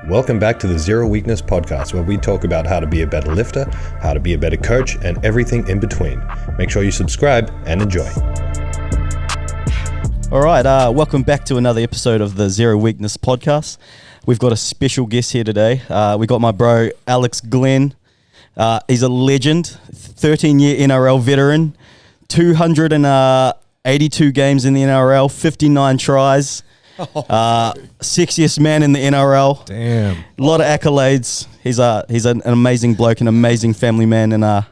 Welcome back to the Zero Weakness Podcast, where we talk about how to be a better lifter, how to be a better coach, and everything in between. Make sure you subscribe and enjoy. All right, welcome back to another episode of the Zero Weakness Podcast. We've got a special guest here today. We got my bro, Alex Glenn. He's a legend, 13-year NRL veteran, 282 games in the NRL, 59 tries. Sexiest man in the NRL. Damn. A lot of accolades. He's an amazing bloke, an amazing family man, and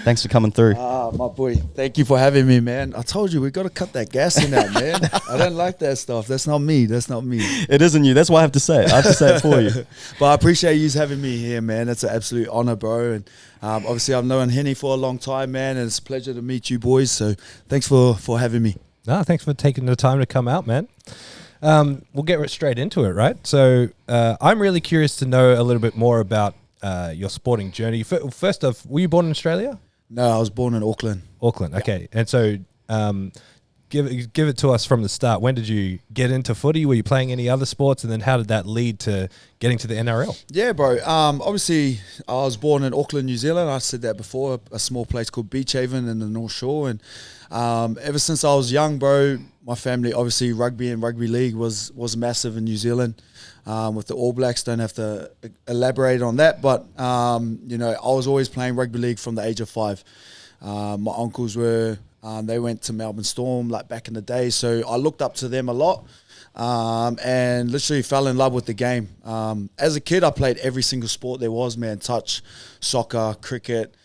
thanks for coming through. My boy, thank you for having me, man. I told you we got to cut that gas in out, man. I don't like that stuff. That's not me. It isn't you. That's why I have to say it. I have to say it for you. But I appreciate you having me here, man. It's an absolute honor, bro. And obviously I've known Hendry for a long time, man, and it's a pleasure to meet you boys. So thanks for having me. No, thanks for taking the time to come out, man. We'll get straight into it, right? So I'm really curious to know a little bit more about your sporting journey. First off, were you born in Australia? No, I was born in Auckland. Auckland, okay. And so give it to us from the start. When did you get into footy? Were you playing any other sports? And then how did that lead to getting to the NRL? Yeah, bro. Obviously, I was born in Auckland, New Zealand. I said that before, a small place called Beach Haven in the North Shore. And ever since I was young, bro, my family, obviously rugby and rugby league was massive in New Zealand with the All Blacks. Don't have to elaborate on that. But, I was always playing rugby league from the age of 5. My uncles were, they went to Melbourne Storm like back in the day. So I looked up to them a lot and literally fell in love with the game. As a kid, I played every single sport there was, man. Touch, soccer, cricket.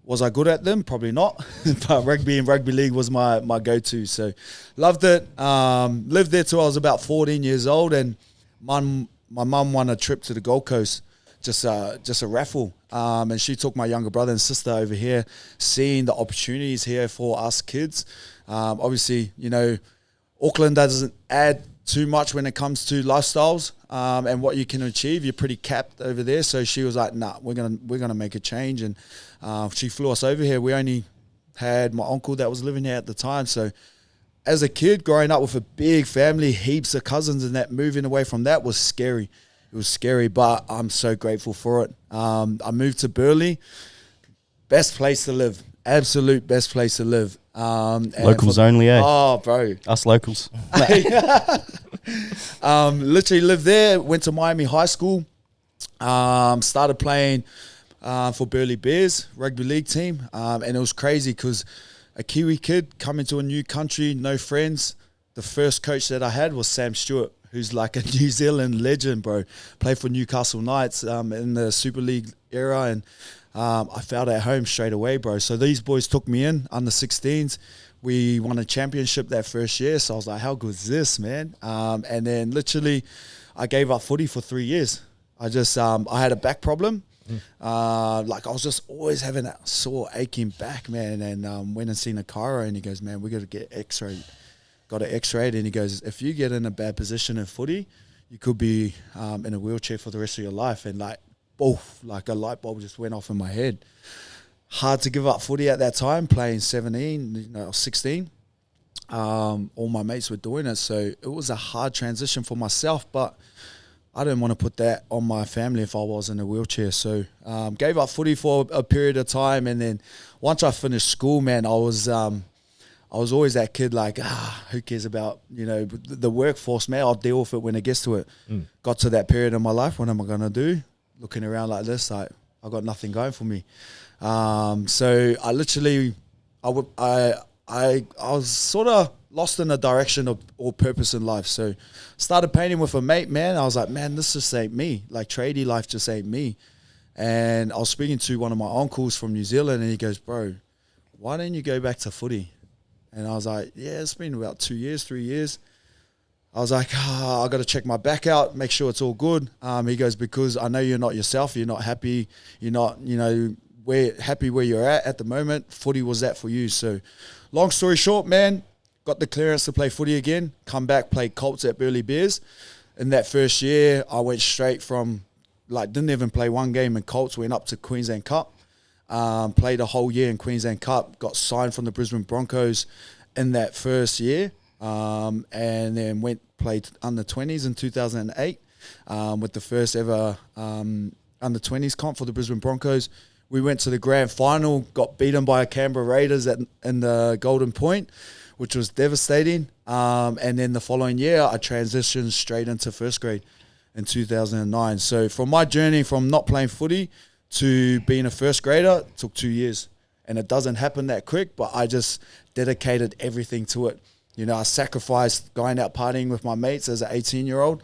Was I good at them? Probably not. But rugby and rugby league was my go-to. So loved it. Lived there till I was about 14 years old. And my mum won a trip to the Gold Coast, just a raffle. And she took my younger brother and sister over here, seeing the opportunities here for us kids. Obviously, Auckland doesn't add too much when it comes to lifestyles and what you can achieve. You're pretty capped over there. So she was like, nah, we're gonna make a change. And she flew us over here. We only had my uncle that was living here at the time. So as a kid growing up with a big family, heaps of cousins, and that moving away from that was scary. It was scary, but I'm so grateful for it. I moved to Burleigh. Best place to live. Absolute best place to live. Locals only, eh? Oh, bro. Us locals. Literally lived there, went to Miami High School, started playing for Burleigh Bears, rugby league team. And it was crazy because a Kiwi kid coming to a new country, no friends. The first coach that I had was Sam Stewart, who's like a New Zealand legend, bro. Played for Newcastle Knights in the Super League era, and I felt at home straight away, bro. So these boys took me in, under 16s. We won a championship that first year, so I was like, how good is this, man? And then literally I gave up footy for 3 years. I just, I had a back problem. I was just always having that sore aching back, man. And went and seen a chiro, and he goes, man, we got to get x-rayed. Got an x-rayed, and he goes, if you get in a bad position in footy, you could be in a wheelchair for the rest of your life. And like a light bulb just went off in my head. Hard to give up footy at that time, playing 17, 16. All my mates were doing it, so it was a hard transition for myself, but I didn't want to put that on my family if I was in a wheelchair. So gave up footy for a period of time, and then once I finished school, man, I was always that kid like, who cares about, the workforce, man, I'll deal with it when it gets to it. Got to that period in my life, what am I going to do? Looking around like this, like, I got nothing going for me. So I literally, I was sort of lost in the direction of or purpose in life. So started painting with a mate, man. I was like, man, this just ain't me. Like tradie life just ain't me. And I was speaking to one of my uncles from New Zealand, and he goes, bro, why don't you go back to footy? And I was like, yeah, it's been about 2 years, 3 years. I was like, I got to check my back out, make sure it's all good. He goes, because I know you're not yourself, you're not happy, you're not, happy where you're at the moment. Footy was that for you. So long story short, man, got the clearance to play footy again, come back, play Colts at Burleigh Bears. In that first year, I went straight from, didn't even play one game in Colts, went up to Queensland Cup. Played a whole year in Queensland Cup, got signed from the Brisbane Broncos in that first year, and then played under 20s in 2008. with the first ever under 20s comp for the Brisbane Broncos. We went to the grand final, got beaten by Canberra Raiders in the Golden Point, which was devastating. And then the following year, I transitioned straight into first grade in 2009. So from my journey from not playing footy to being a first grader, it took 2 years. And it doesn't happen that quick, but I just dedicated everything to it. You know, I sacrificed going out partying with my mates as an 18-year-old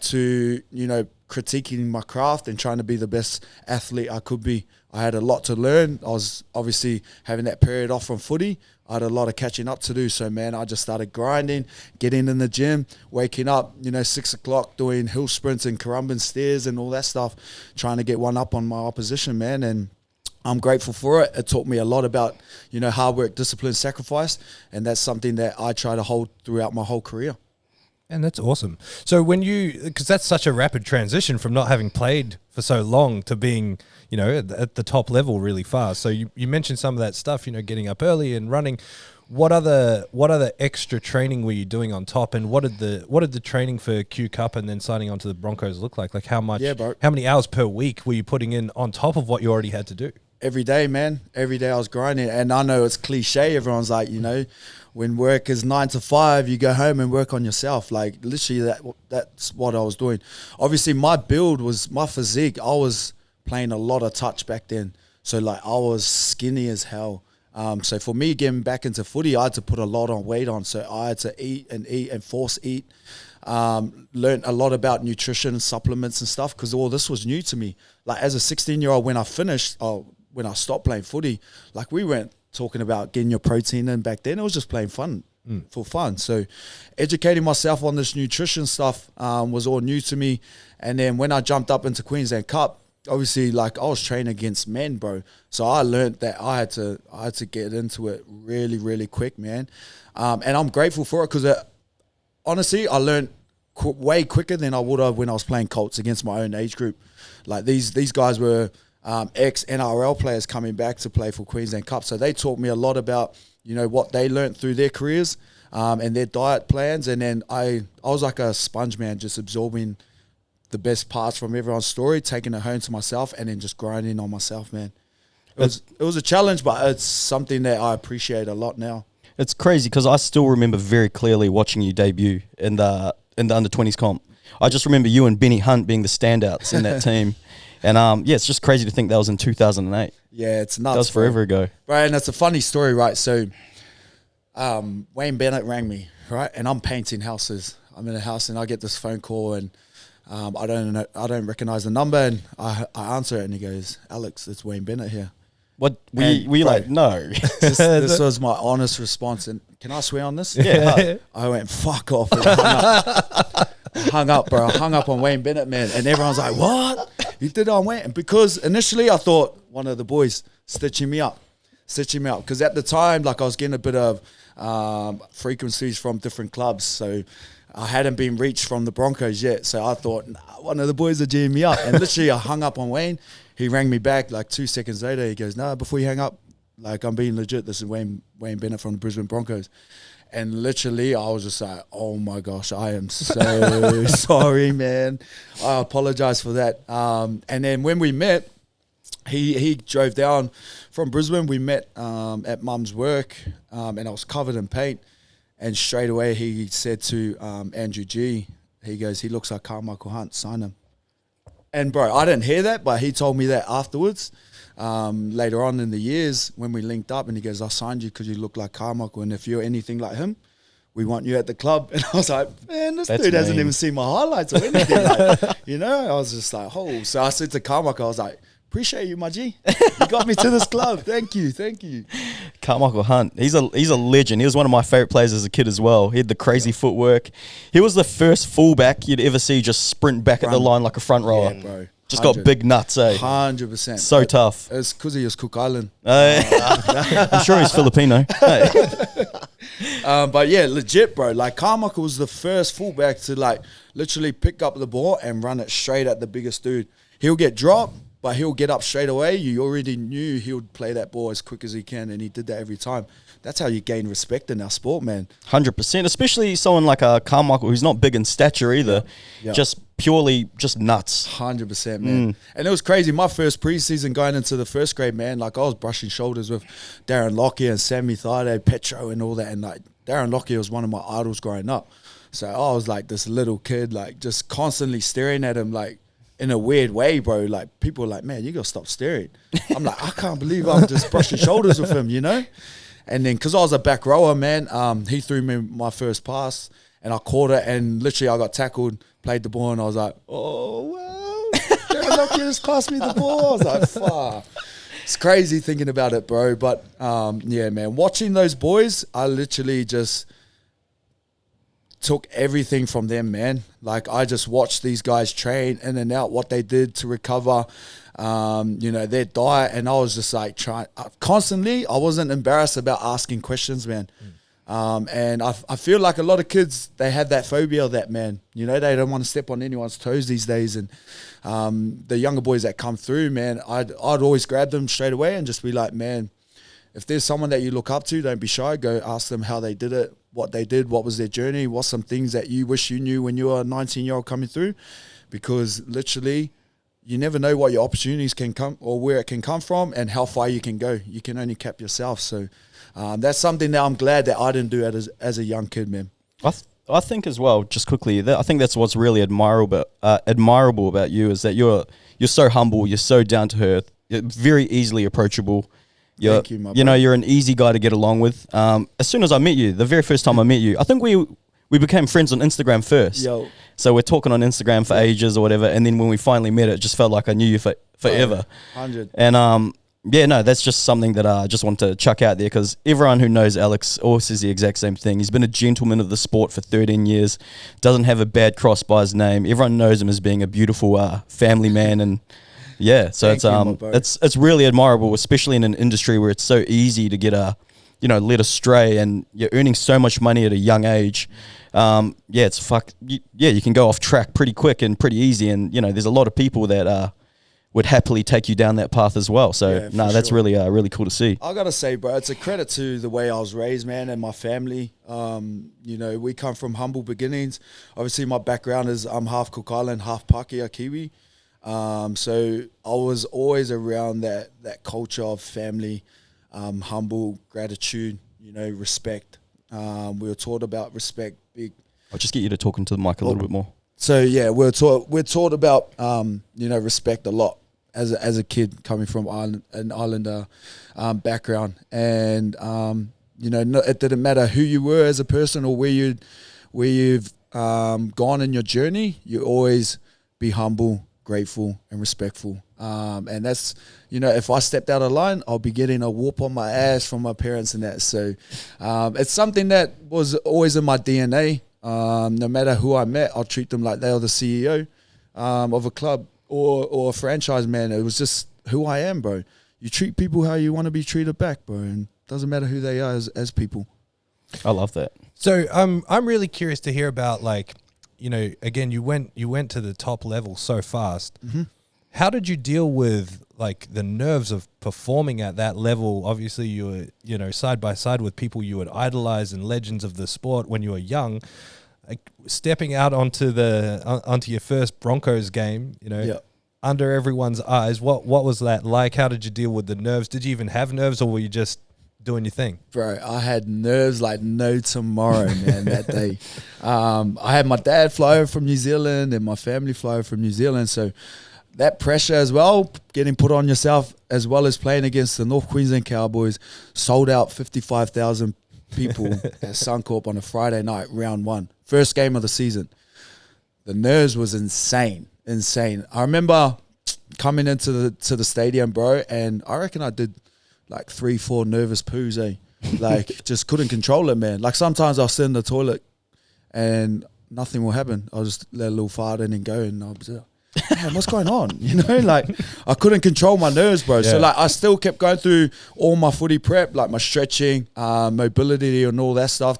to, you know, critiquing my craft and trying to be the best athlete I could be. I had a lot to learn. I was obviously having that period off from footy. I had a lot of catching up to do. So, man, I just started grinding, getting in the gym, waking up, you know, 6 o'clock, doing hill sprints and Currumbin stairs and all that stuff, trying to get one up on my opposition, man. And I'm grateful for it. It taught me a lot about, you know, hard work, discipline, sacrifice. And that's something that I try to hold throughout my whole career. And that's awesome. So when because that's such a rapid transition from not having played for so long to being, you know, at the top level really fast. So you mentioned some of that stuff, you know, getting up early and running. What other extra training were you doing on top, and what did the training for Q Cup and then signing on to the Broncos look like? Like how many hours per week were you putting in on top of what you already had to do? Every day, man. Every day I was grinding. And I know it's cliche. Everyone's like, you know, when work is 9 to 5, you go home and work on yourself. Like literally that's what I was doing. Obviously my build was my physique. I was playing a lot of touch back then. So like I was skinny as hell. So for me getting back into footy, I had to put a lot of weight on. So I had to eat and force eat. Learned a lot about nutrition and supplements and stuff because all this was new to me. Like as a 16-year-old, when I stopped playing footy, like we weren't talking about getting your protein in back then. It was just playing fun for fun. So educating myself on this nutrition stuff was all new to me. And then when I jumped up into Queensland Cup, obviously like I was training against men, bro. So I learned that I had to get into it really, really quick, man. And I'm grateful for it because honestly, I learned way quicker than I would have when I was playing Colts against my own age group. Like these guys were ex-NRL players coming back to play for Queensland Cup. So they taught me a lot about, you know, what they learned through their careers and their diet plans. And then I was like a sponge, man, just absorbing the best parts from everyone's story, taking it home to myself and then just grinding on myself, man. It was a challenge, but it's something that I appreciate a lot now. It's crazy because I still remember very clearly watching you debut in the under-20s comp. I just remember you and Benny Hunt being the standouts in that team. And it's just crazy to think that was in 2008. Yeah, it's nuts. That was forever ago. Right, and it's a funny story, right? So Wayne Bennett rang me, right? And I'm painting houses. I'm in a house and I get this phone call and I don't recognize the number and I answer it and he goes, "Alex, it's Wayne Bennett here." What were you like? No. This was my honest response. And can I swear on this? Yeah. I went, "Fuck off." And hung up, bro. I hung up on Wayne Bennett, man. And everyone's like, "What? You did it on Wayne?" Because initially I thought one of the boys stitching me up. Because at the time, like I was getting a bit of frequencies from different clubs. So I hadn't been reached from the Broncos yet. So I thought, one of the boys are geeing me up. And literally I hung up on Wayne. He rang me back like 2 seconds later. He goes, "No, before you hang up, like I'm being legit. This is Wayne Bennett from the Brisbane Broncos." And literally, I was just like, "Oh my gosh, I am so sorry, man. I apologize for that." And then when we met, he drove down from Brisbane. We met at Mum's work, and I was covered in paint. And straight away, he said to Andrew G, he goes, "He looks like Carmichael Hunt. Sign him." And bro, I didn't hear that, but he told me that afterwards. Later on in the years when we linked up, and he goes, "I signed you because you look like Carmichael, and if you're anything like him, we want you at the club." And I was like, "Man, this dude hasn't even seen my highlights or anything." Like, you know, I was just like, "Oh." So I said to Carmichael, I was like, "Appreciate you, my G. You got me to this club. Thank you." Carmichael Hunt, he's a legend. He was one of my favourite players as a kid as well. He had the crazy footwork. He was the first fullback you'd ever see just sprint back at the line like a front rower. Yeah, bro. Just got big nuts, eh? 100%. So tough. It's because he was Cook Island. I'm sure he's Filipino. But yeah, legit, bro. Like Carmichael was the first fullback to like literally pick up the ball and run it straight at the biggest dude. He'll get dropped, but he'll get up straight away. You already knew he would play that ball as quick as he can, and he did that every time. That's how you gain respect in our sport, man. 100%, especially someone like Carmichael, who's not big in stature either. Yeah. Just purely just nuts. 100%, man. And it was crazy. My first preseason going into the first grade, man, like I was brushing shoulders with Darren Lockyer and Sammy Thaiday, Petro and all that. And like Darren Lockyer was one of my idols growing up. So I was like this little kid, like just constantly staring at him, like in a weird way, bro. Like people were like, man, you got to stop staring. I'm like, I can't believe I'm just brushing shoulders with him, you know? And then because I was a back rower, man, he threw me my first pass and I caught it and literally I got tackled, played the ball and I was like, oh, wow, Darren Lockyer just passed me the ball. I was like, fuck. It's crazy thinking about it, bro. But yeah, man, watching those boys, I literally just took everything from them, man. Like I just watched these guys train in and out, what they did to recover, you know, their diet. And I was just like trying constantly. I wasn't embarrassed about asking questions, man. And I feel like a lot of kids, they have that phobia of that, man. You know, they don't want to step on anyone's toes these days. And the younger boys that come through, man, I'd always grab them straight away and just be like, man, if there's someone that you look up to, don't be shy. Go ask them how they did it, what they did, what was their journey, what's some things that you wish you knew when you were a 19-year-old coming through. Because literally, you never know what your opportunities can come or where it can come from and how far you can go. You can only cap yourself. So that's something that I'm glad that I didn't do it as a young kid, man. I think as well, just quickly, I think that's what's really admirable about you is that you're so humble, you're so down to earth, you're very easily approachable. Thank you, my you know, you're an easy guy to get along with. As soon as I met you, the very first time I met you, I think we became friends on Instagram first. Yo. So we're talking on Instagram for ages or whatever, and then when we finally met, it just felt like I knew you forever. 100. And yeah, no, that's just something that I just want to chuck out there because everyone who knows Alex always says the exact same thing. He's been a gentleman of the sport for 13 years, doesn't have a bad cross by his name. Everyone knows him as being a beautiful family man and yeah, so it's really admirable, especially in an industry where it's so easy to get led astray, and you're earning so much money at a young age. You can go off track pretty quick and pretty easy, and you know there's a lot of people that would happily take you down that path as well. So that's really really cool to see. I gotta say, bro, it's a credit to the way I was raised, man, and my family. You know, we come from humble beginnings. Obviously, my background is I'm half Cook Island, half Pākehā Kiwi. So I was always around that culture of family, humble, gratitude, you know, respect. We were taught about respect. I'll just get you to talk into the mic a little bit more. So yeah, we're taught about respect a lot as a kid coming from an Islander background, and it didn't matter who you were as a person or where you've gone in your journey. You always be humble, grateful and respectful, and that's, you know, if I stepped out of line, I'll be getting a whoop on my ass from my parents and that. So it's something that was always in my DNA. No matter who I met, I'll treat them like they are the CEO of a club or a franchise, man. It was just who I am, bro. You treat people how you want to be treated back, bro, and doesn't matter who they are as people. I love that. So I'm really curious to hear about, like, you know, again, you went to the top level so fast. Mm-hmm. How did you deal with like the nerves of performing at that level? Obviously, you were, you know, side by side with people you would idolize and legends of the sport when you were young. Like stepping out onto your first Broncos game, you know, under everyone's eyes. What was that like? How did you deal with the nerves? Did you even have nerves, or were you just doing your thing? Bro, I had nerves like no tomorrow, man, that day. I had my dad fly over from New Zealand and my family fly over from New Zealand. So that pressure as well, getting put on yourself, as well as playing against the North Queensland Cowboys, sold out 55,000 people at Suncorp on a Friday night, round one. First game of the season. The nerves was insane. I remember coming into the stadium, bro, and I reckon I did like 3-4 nervous poos, like just couldn't control it, man. Like sometimes I'll sit in the toilet and nothing will happen. I'll just let a little fart in and go, and I'll be like, man, what's going on? You know, like I couldn't control my nerves, bro. Yeah. So like I still kept going through all my footy prep, like my stretching, mobility and all that stuff.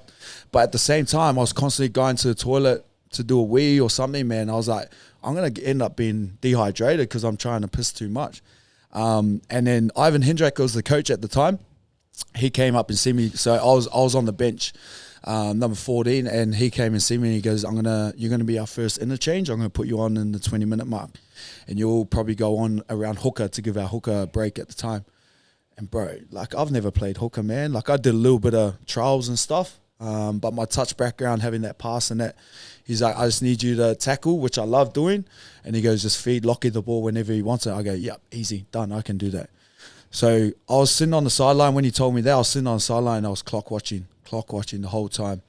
But at the same time, I was constantly going to the toilet to do a wee or something, man. I was like, I'm going to end up being dehydrated because I'm trying to piss too much. And then Ivan Hendry was the coach at the time. he came up and see me. So I was on the bench, number 14, and he came and see me and he goes, you're gonna be our first interchange. I'm gonna put you on in the 20-minute mark, and you'll probably go on around hooker to give our hooker a break at the time. And bro, like I've never played hooker, man. Like I did a little bit of trials and stuff, but my touch background, having that pass and that, he's like, I just need you to tackle, which I love doing. And he goes, just feed Lockie the ball whenever he wants it. I go, yep, easy, done. I can do that. So I was sitting on the sideline when he told me that. I was sitting on the sideline. I was clock watching the whole time.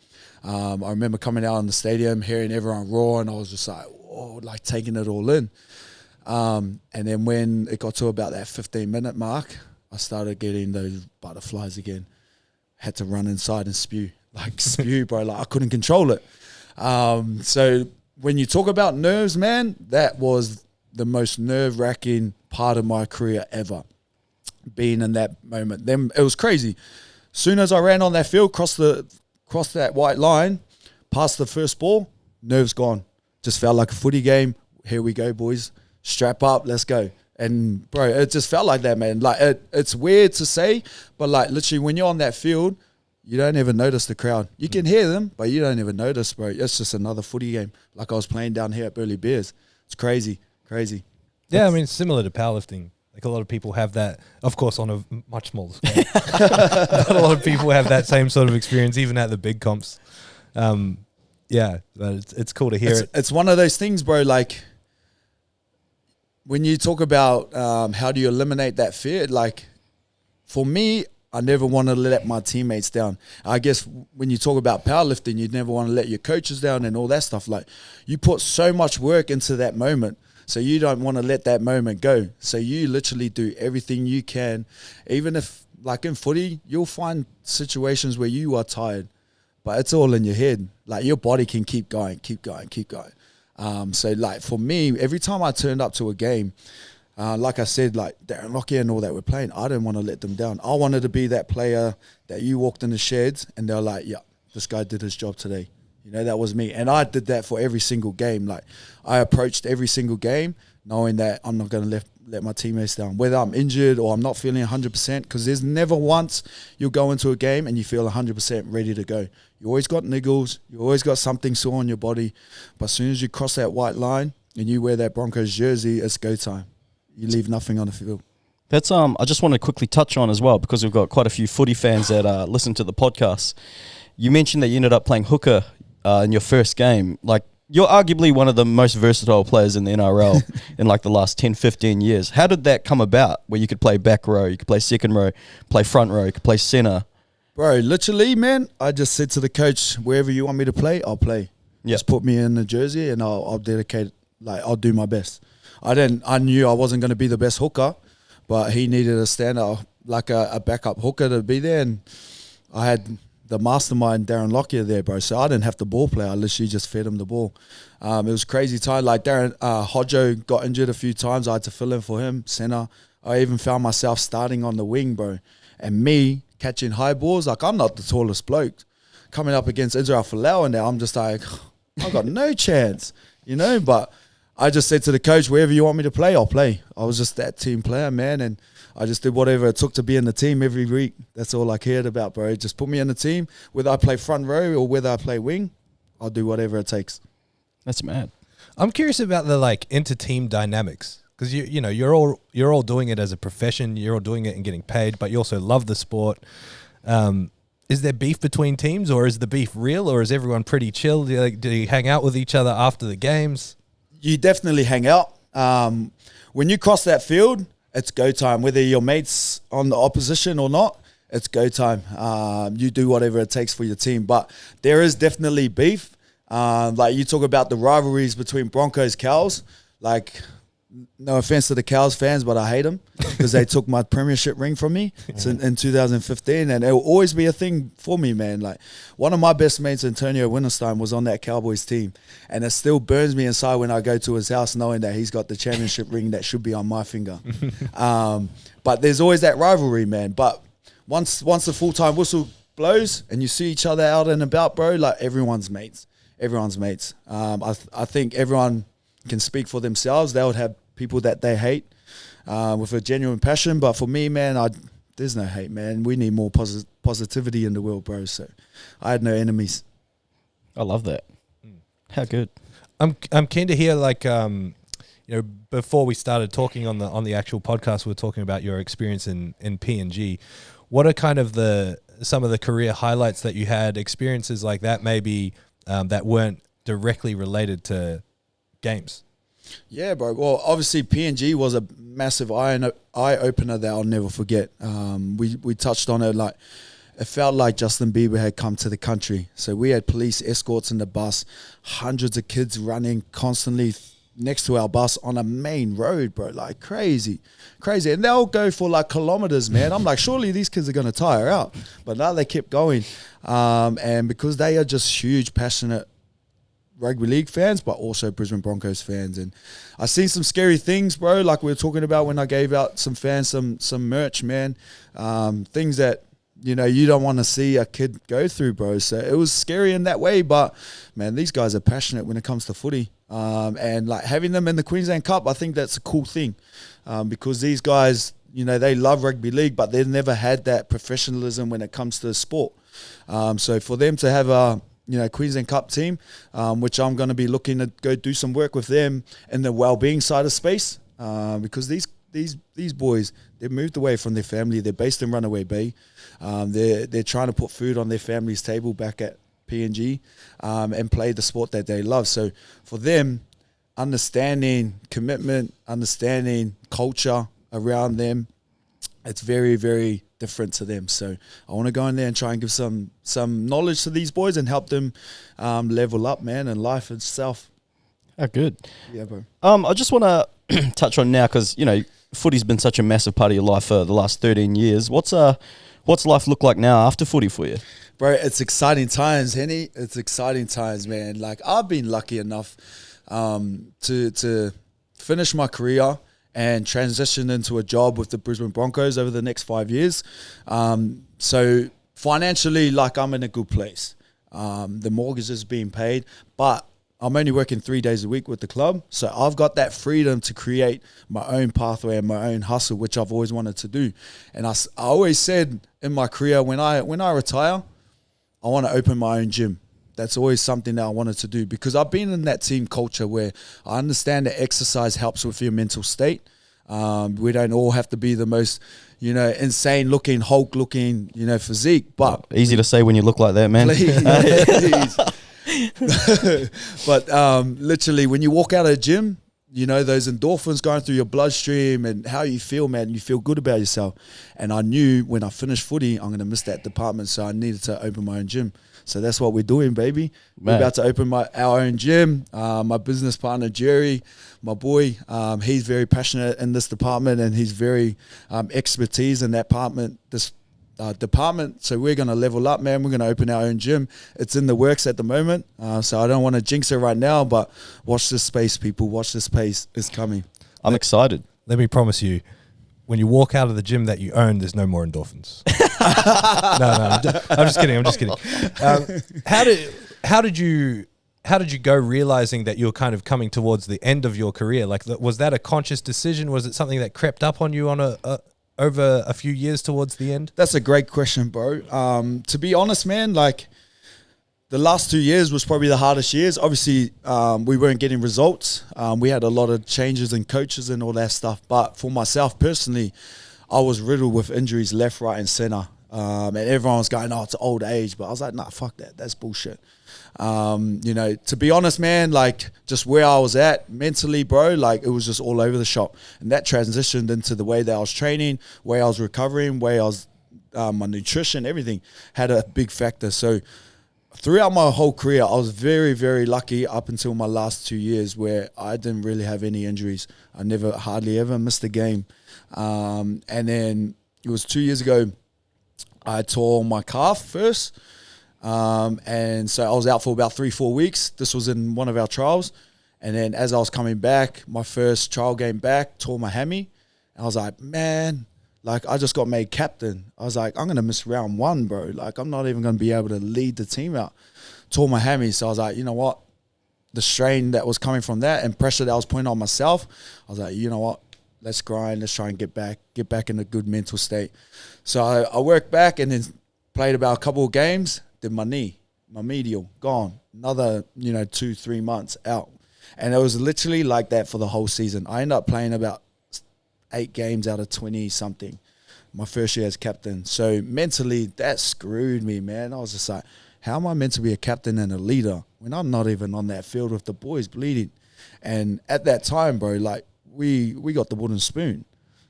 I remember coming out in the stadium, hearing everyone roar, and I was just like, whoa, like taking it all in. And then when it got to about that 15-minute mark, I started getting those butterflies again. Had to run inside and spew, bro. Like I couldn't control it. So when you talk about nerves, man, that was the most nerve-wracking part of my career ever. Being in that moment, then it was crazy. Soon as I ran on that field, crossed that white line, past the first ball, nerves gone. Just felt like a footy game. Here we go, boys. Strap up, let's go. And bro, it just felt like that, man. Like it's weird to say, but like literally when you're on that field, you don't even notice the crowd. You can hear them, but you don't even notice, bro. It's just another footy game. Like I was playing down here at Burleigh Bears. It's crazy. Yeah, I mean, it's similar to powerlifting. Like a lot of people have that, of course, on a much smaller scale. Not a lot of people have that same sort of experience, even at the big comps. Yeah, but it's cool to hear it. It's one of those things, bro. Like when you talk about how do you eliminate that fear, like for me, I never want to let my teammates down. I guess when you talk about powerlifting, you'd never want to let your coaches down and all that stuff. Like you put so much work into that moment, so you don't want to let that moment go. So you literally do everything you can, even if like in footy, you'll find situations where you are tired, but it's all in your head. Like your body can keep going. So like for me, every time I turned up to a game, like I said, like Darren Lockyer and all that were playing, I didn't want to let them down. I wanted to be that player that you walked in the sheds and they're like, yeah, this guy did his job today. You know, that was me. And I did that for every single game. Like I approached every single game knowing that I'm not going to let my teammates down, whether I'm injured or I'm not feeling 100%, because there's never once you'll go into a game and you feel 100% ready to go. You always got niggles. You always got something sore on your body. But as soon as you cross that white line and you wear that Broncos jersey, it's go time. You leave nothing on the field. That's I just want to quickly touch on as well, because we've got quite a few footy fans that listen to the podcast. You mentioned that you ended up playing hooker in your first game. Like, you're arguably one of the most versatile players in the NRL in like the last 10, 15 years. How did that come about, where you could play back row, you could play second row, play front row, you could play centre? Bro, literally, man, I just said to the coach, wherever you want me to play, I'll play. Yep. Just put me in the jersey and I'll dedicate, like, I'll do my best. I knew I wasn't going to be the best hooker, but he needed a stand-up, like a backup hooker to be there, and I had the mastermind Darren Lockyer there, bro. So I didn't have to ball play. I literally just fed him the ball. It was crazy time. Like Darren Hodjo got injured a few times. I had to fill in for him, center. I even found myself starting on the wing, bro. And me catching high balls, like I'm not the tallest bloke. Coming up against Israel Folau and now I'm just like, I've got no chance, you know. But I just said to the coach, wherever you want me to play, I'll play. I was just that team player, man, and I just did whatever it took to be in the team every week. That's all I cared about, bro. Just put me in the team. Whether I play front row or whether I play wing, I'll do whatever it takes. That's mad. I'm curious about the like inter-team dynamics, because you know you're all doing it as a profession. You're all doing it and getting paid, but you also love the sport. Is there beef between teams, or is the beef real, or is everyone pretty chill? Do you hang out with each other after the games? You definitely hang out. When you cross that field, it's go time. Whether your mates on the opposition or not, it's go time. You do whatever it takes for your team. But there is definitely beef. Like you talk about the rivalries between Broncos, Cows. Like, no offense to the Cows fans, but I hate them because they took my premiership ring from me in 2015, and it will always be a thing for me, man. Like one of my best mates, Antonio Winterstein, was on that Cowboys team, and it still burns me inside when I go to his house knowing that he's got the championship ring that should be on my finger. But there's always that rivalry, man. But once the full-time whistle blows and you see each other out and about, bro, like everyone's mates. I think everyone can speak for themselves. They would have people that they hate with a genuine passion, but for me, man, I There's no hate, man. We need more positivity in the world, bro. So I had no enemies. I love that. How good. I'm keen to hear, like, before we started talking on the actual podcast, we were talking about your experience in PNG. What are kind of some of the career highlights that you had, experiences like that maybe that weren't directly related to games? Yeah, bro. Well, obviously PNG was a massive eye opener that I'll never forget. We touched on it, like it felt like Justin Bieber had come to the country. So we had police escorts in the bus, hundreds of kids running constantly next to our bus on a main road, bro. Like crazy. And they'll go for like kilometers, man. I'm like, surely these kids are going to tire out. But no, they kept going. And because they are just huge, passionate rugby league fans, but also Brisbane Broncos fans. And I've seen some scary things, bro, like we were talking about when I gave out some fans some merch, man. Things that, you don't want to see a kid go through, bro. So it was scary in that way, but man, these guys are passionate when it comes to footy. And like having them in the Queensland Cup, I think that's a cool thing, because these guys, they love rugby league, but they've never had that professionalism when it comes to sport. So for them to have a Queensland Cup team, which I'm going to be looking to go do some work with them in the well-being side of space, because these boys, they've moved away from their family. They're based in Runaway Bay. They're trying to put food on their family's table back at PNG, and play the sport that they love. So for them, understanding commitment, understanding culture around them, it's very, very different to them. So I want to go in there and try and give some knowledge to these boys and help them level up, man, and life itself. How good. Yeah, bro. I just want to touch on now, because footy's been such a massive part of your life for the last 13 years. What's life look like now after footy for you? Bro, it's exciting times, Henny. It's exciting times, man. Like, I've been lucky enough to finish my career and transition into a job with the Brisbane Broncos over the next 5 years. So financially, like, I'm in a good place. The mortgage is being paid, but I'm only working 3 days a week with the club. So I've got that freedom to create my own pathway and my own hustle, which I've always wanted to do. And I always said in my career, when I retire, I want to open my own gym. That's always something that I wanted to do, because I've been in that team culture where I understand that exercise helps with your mental state. We don't all have to be the most, insane looking, Hulk looking, physique. But easy to say when you look like that, man. Please. But literally, when you walk out of the gym, those endorphins going through your bloodstream and how you feel, man, you feel good about yourself. And I knew when I finished footy, I'm going to miss that department. So I needed to open my own gym. So that's what we're doing, baby. Man. We're about to open our own gym. My business partner, Jerry, my boy, he's very passionate in this department, and he's very expertise in that department. So we're going to level up, man. We're going to open our own gym. It's in the works at the moment. So I don't want to jinx it right now, but watch this space, people. Watch this space. It's coming. I'm excited. Let me promise you, when you walk out of the gym that you own, there's no more endorphins. No, I'm just kidding. How did you go realizing that you were kind of coming towards the end of your career? Like, was that a conscious decision? Was it something that crept up on you on over a few years towards the end? That's a great question, bro. To be honest, man, like, the last 2 years was probably the hardest years. Obviously, we weren't getting results. We had a lot of changes in coaches and all that stuff. But for myself personally, I was riddled with injuries left, right, and center. And everyone was going, oh, it's old age. But I was like, nah, fuck that. That's bullshit. To be honest, man, like, just where I was at mentally, bro, like, it was just all over the shop. And that transitioned into the way that I was training, way I was recovering, way I was, my nutrition, everything had a big factor. So throughout my whole career, I was very, very lucky up until my last 2 years, where I didn't really have any injuries. I hardly ever missed a game. And then it was 2 years ago, I tore my calf first. And so I was out for about 3-4 weeks. This was in one of our trials. And then as I was coming back, my first trial game back, tore my hammy. And I was like, man, like, I just got made captain. I was like, I'm going to miss round 1, bro. Like, I'm not even going to be able to lead the team out. Tore my hammy. So I was like, you know what? The strain that was coming from that and pressure that I was putting on myself, I was like, you know what? let's grind, let's try and get back in a good mental state. So I worked back and then played about a couple of games, did my knee, my medial, gone. Another, 2-3 months out. And it was literally like that for the whole season. I ended up playing about 8 games out of 20-something, my first year as captain. So mentally, that screwed me, man. I was just like, how am I meant to be a captain and a leader when I'm not even on that field with the boys bleeding? And at that time, bro, like, we got the wooden spoon.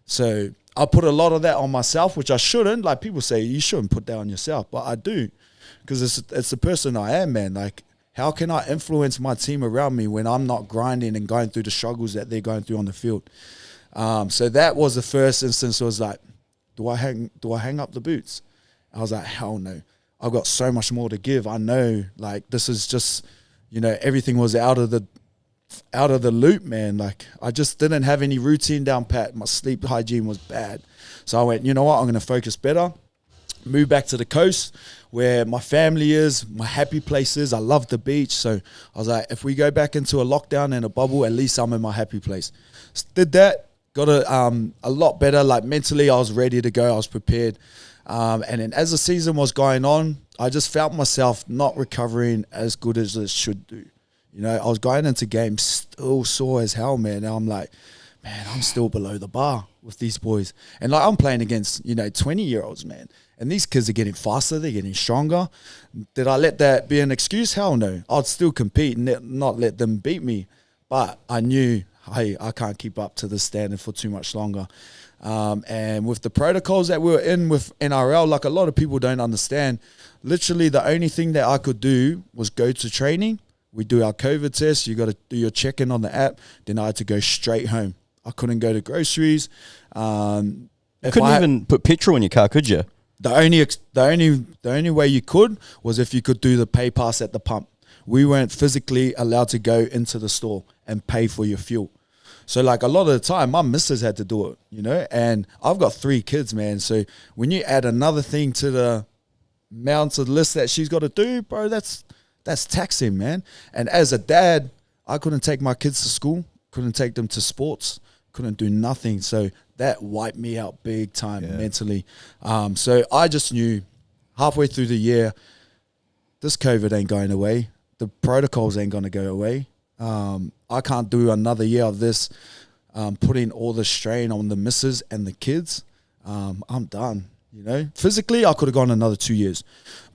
So I put a lot of that on myself, which I shouldn't. Like, people say you shouldn't put that on yourself, but I do, because it's the person I am, man. Like, how can I influence my team around me when I'm not grinding and going through the struggles that they're going through on the field? So that was the first instance. It was like, do I hang up the boots? I was like, hell no. I've got so much more to give. I know, like, this is just, everything was out of the loop, man. Like, I just didn't have any routine down pat. My sleep hygiene was bad. So I went, you know what? I'm going to focus better. Move back to the coast where my family is, my happy place is. I love the beach. So I was like, if we go back into a lockdown and a bubble, at least I'm in my happy place. Did that. Got a lot better. Like, mentally, I was ready to go. I was prepared. And then as the season was going on, I just felt myself not recovering as good as it should do. I was going into games still sore as hell, man. And I'm like, man, I'm still below the bar with these boys. And like, I'm playing against, 20-year-olds, man. And these kids are getting faster. They're getting stronger. Did I let that be an excuse? Hell no. I'd still compete and not let them beat me. But I knew, hey, I can't keep up to this standard for too much longer. And with the protocols that we were in with NRL, like, a lot of people don't understand, literally the only thing that I could do was go to training. We do our COVID test. You got to do your check-in on the app. Then I had to go straight home. I couldn't go to groceries. Couldn't even put petrol in your car, could you? The only way you could was if you could do the pay pass at the pump. We weren't physically allowed to go into the store and pay for your fuel. So, like, a lot of the time, my missus had to do it, and I've got 3 kids, man. So when you add another thing to the amount of list that she's got to do, bro, that's taxing, man. And as a dad, I couldn't take my kids to school, couldn't take them to sports, couldn't do nothing. So that wiped me out big time mentally. So I just knew halfway through the year, this COVID ain't going away. The protocols ain't going to go away. I can't do another year of this, putting all the strain on the missus and the kids. I'm done, Physically, I could have gone another 2 years,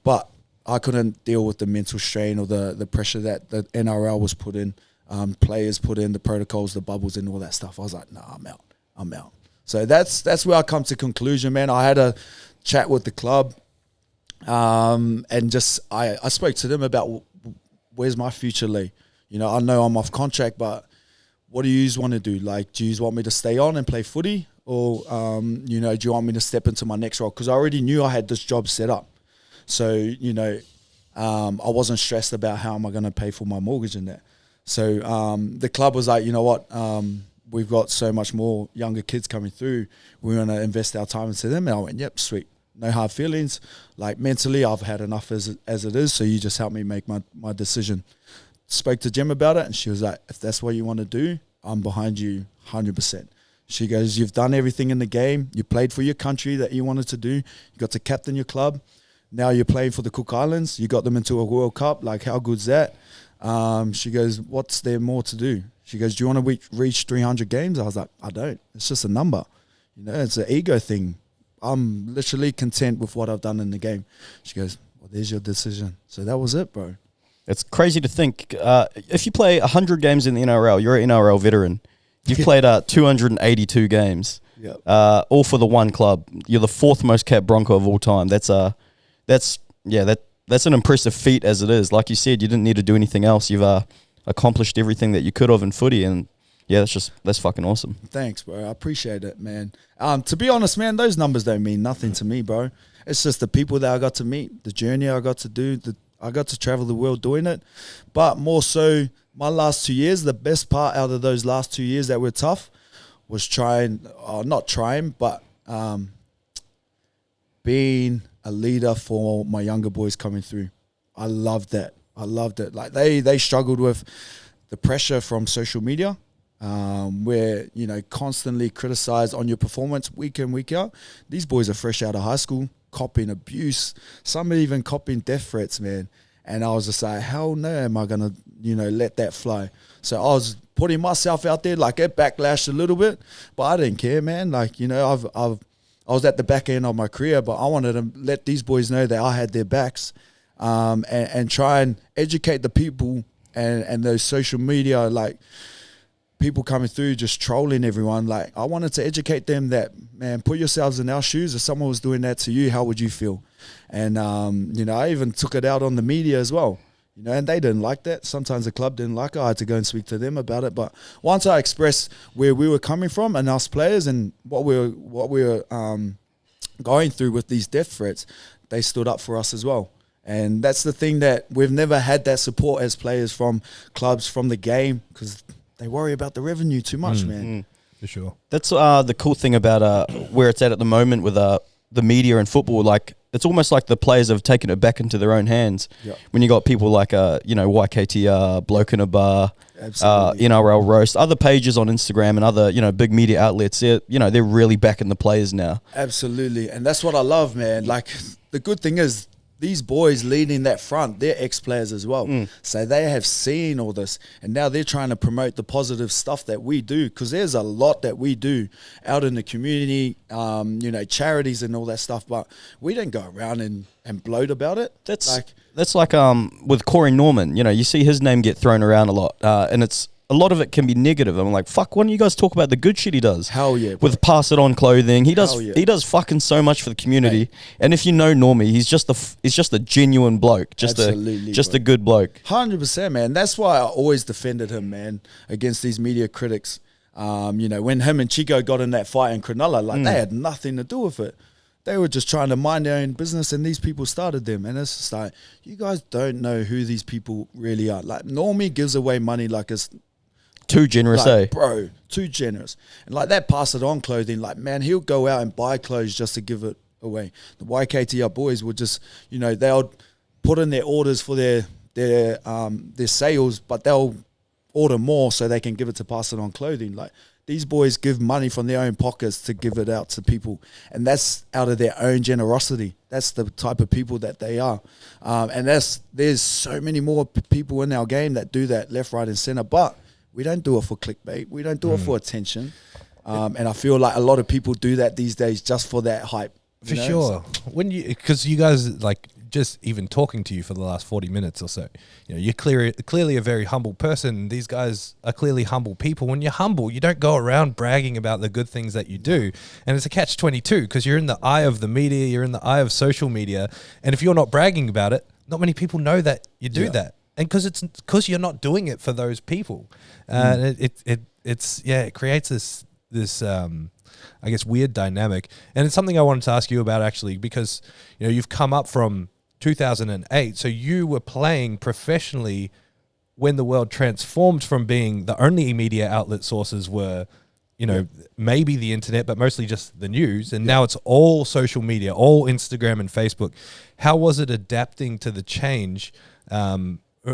but I couldn't deal with the mental strain or the pressure that the NRL was put in, players put in, the protocols, the bubbles and all that stuff. I was like, nah, I'm out. So that's where I come to conclusion, man. I had a chat with the club, and just I spoke to them about where's my future lay. I know I'm off contract, but what do you want to do? Like, do you want me to stay on and play footy, or do you want me to step into my next role? Because I already knew I had this job set up. So, I wasn't stressed about how am I going to pay for my mortgage and that. So the club was like, you know what, we've got so much more younger kids coming through. We want to invest our time into them. And I went, yep, sweet. No hard feelings. Like, mentally, I've had enough as it is. So you just help me make my decision. Spoke to Jim about it, and she was like, if that's what you want to do, I'm behind you 100%. She goes, you've done everything in the game. You played for your country that you wanted to do. You got to captain your club. Now you're playing for the Cook Islands. You got them into a World Cup. Like, how good's that? She goes, what's there more to do? She goes, do you want to reach 300 games? I was like, I don't. It's just a number. It's an ego thing. I'm literally content with what I've done in the game. She goes, well, there's your decision. So that was it, bro. It's crazy to think, if you play 100 games in the NRL, you're an NRL veteran. You've played 282 games, all for the one club. You're the 4th most capped Bronco of all time. That's an impressive feat as it is. Like you said, you didn't need to do anything else. You've accomplished everything that you could have in footy, and that's fucking awesome. Thanks, bro. I appreciate it, man. To be honest, man, those numbers don't mean nothing to me, bro. It's just the people that I got to meet, the journey I got to do, I got to travel the world doing it. But more so, my last 2 years, the best part out of those last 2 years that were tough was being a leader for my younger boys coming through. I loved that. Like, they struggled with the pressure from social media. where, you know, constantly criticized on your performance week in, week out. These boys are fresh out of high school, copying abuse, some even copying death threats, man. And I was just like, hell no, am I going to, you know, let that fly? So I was putting myself out there, like it backlashed a little bit, but I didn't care, man. Like, you know, I was at the back end of my career, but I wanted to let these boys know that I had their backs, and try and educate the people and those social media, like, people coming through just trolling everyone. Like, I wanted to educate them that, man, put yourselves in our shoes. If someone was doing that to you, how would you feel? And, you know, I even took it out on the media as well, you know, and they didn't like that. Sometimes the club didn't like it. I had to go and speak to them about it. But once I expressed where we were coming from and us players and what we were going through with these death threats, they stood up for us as well. And that's the thing, that we've never had that support as players from clubs, from the game, because they worry about the revenue too much, man. For sure. That's the cool thing about where it's at the moment with the media and football. Like, it's almost like the players have taken it back into their own hands. Yep. When you got people like, you know, YKTR, Bloke in a Bar, NRL Roast, other pages on Instagram and other, you know, big media outlets, they're really backing the players now. Absolutely. And that's what I love, man. Like, the good thing is, these boys leading that front, they're ex-players as well. So they have seen all this, and now they're trying to promote the positive stuff that we do, because there's a lot that we do out in the community, you know, charities and all that stuff, but we don't go around and bloat about it. That's like with Corey Norman, you know, you see his name get thrown around a lot, and it's a lot of it can be negative. I'm like, fuck, why don't you guys talk about the good shit he does? Hell yeah, bro. With Pass It On clothing, he does fucking so much for the community. Mate. And if you know Normie, he's just a genuine bloke, just a good bloke. 100%, man. That's why I always defended him, man, against these media critics. You know, when him and Chico got in that fight in Cronulla, like, they had nothing to do with it. They were just trying to mind their own business, and these people started them. And it's just like, you guys don't know who these people really are. Like, Normie gives away money like it's too generous, like, bro, too generous. And like that Pass It On clothing, like, man, he'll go out and buy clothes just to give it away. The YKTR boys would just, you know, they'll put in their orders for their sales, but they'll order more so they can give it to Pass It On clothing. Like, these boys give money from their own pockets to give it out to people, and that's out of their own generosity. That's the type of people that they are. And there's so many more people in our game that do that left, right, and center, but we don't do it for clickbait. We don't do it for attention. And I feel like a lot of people do that these days just for that hype. For sure. Because you guys, like, just even talking to you for the last 40 minutes or so, you know, you're clearly a very humble person. These guys are clearly humble people. When you're humble, you don't go around bragging about the good things that you do. And it's a catch-22, because you're in the eye of the media, you're in the eye of social media. And if you're not bragging about it, not many people know that you do that. And because you're not doing it for those people, it creates this I guess weird dynamic. And it's something I wanted to ask you about, actually, because, you know, you've come up from 2008, so you were playing professionally when the world transformed from being the only media outlet sources were, you know, maybe the internet, but mostly just the news, and now it's all social media, all Instagram and Facebook. How was it adapting to the change?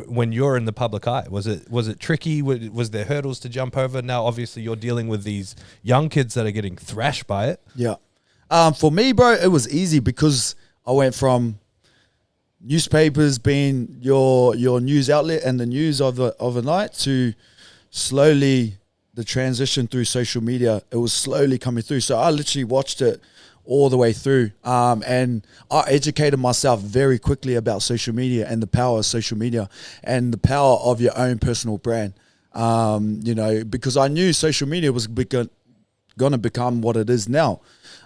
When you're in the public eye, was it tricky? Was there hurdles to jump over? Now, obviously, you're dealing with these young kids that are getting thrashed by it. Yeah. For me, bro, it was easy, because I went from newspapers being your news outlet and the news of the night to slowly the transition through social media. It was slowly coming through. So I literally watched it all the way through. And I educated myself very quickly about social media and the power of social media and the power of your own personal brand. You know, because I knew social media was going to become what it is now.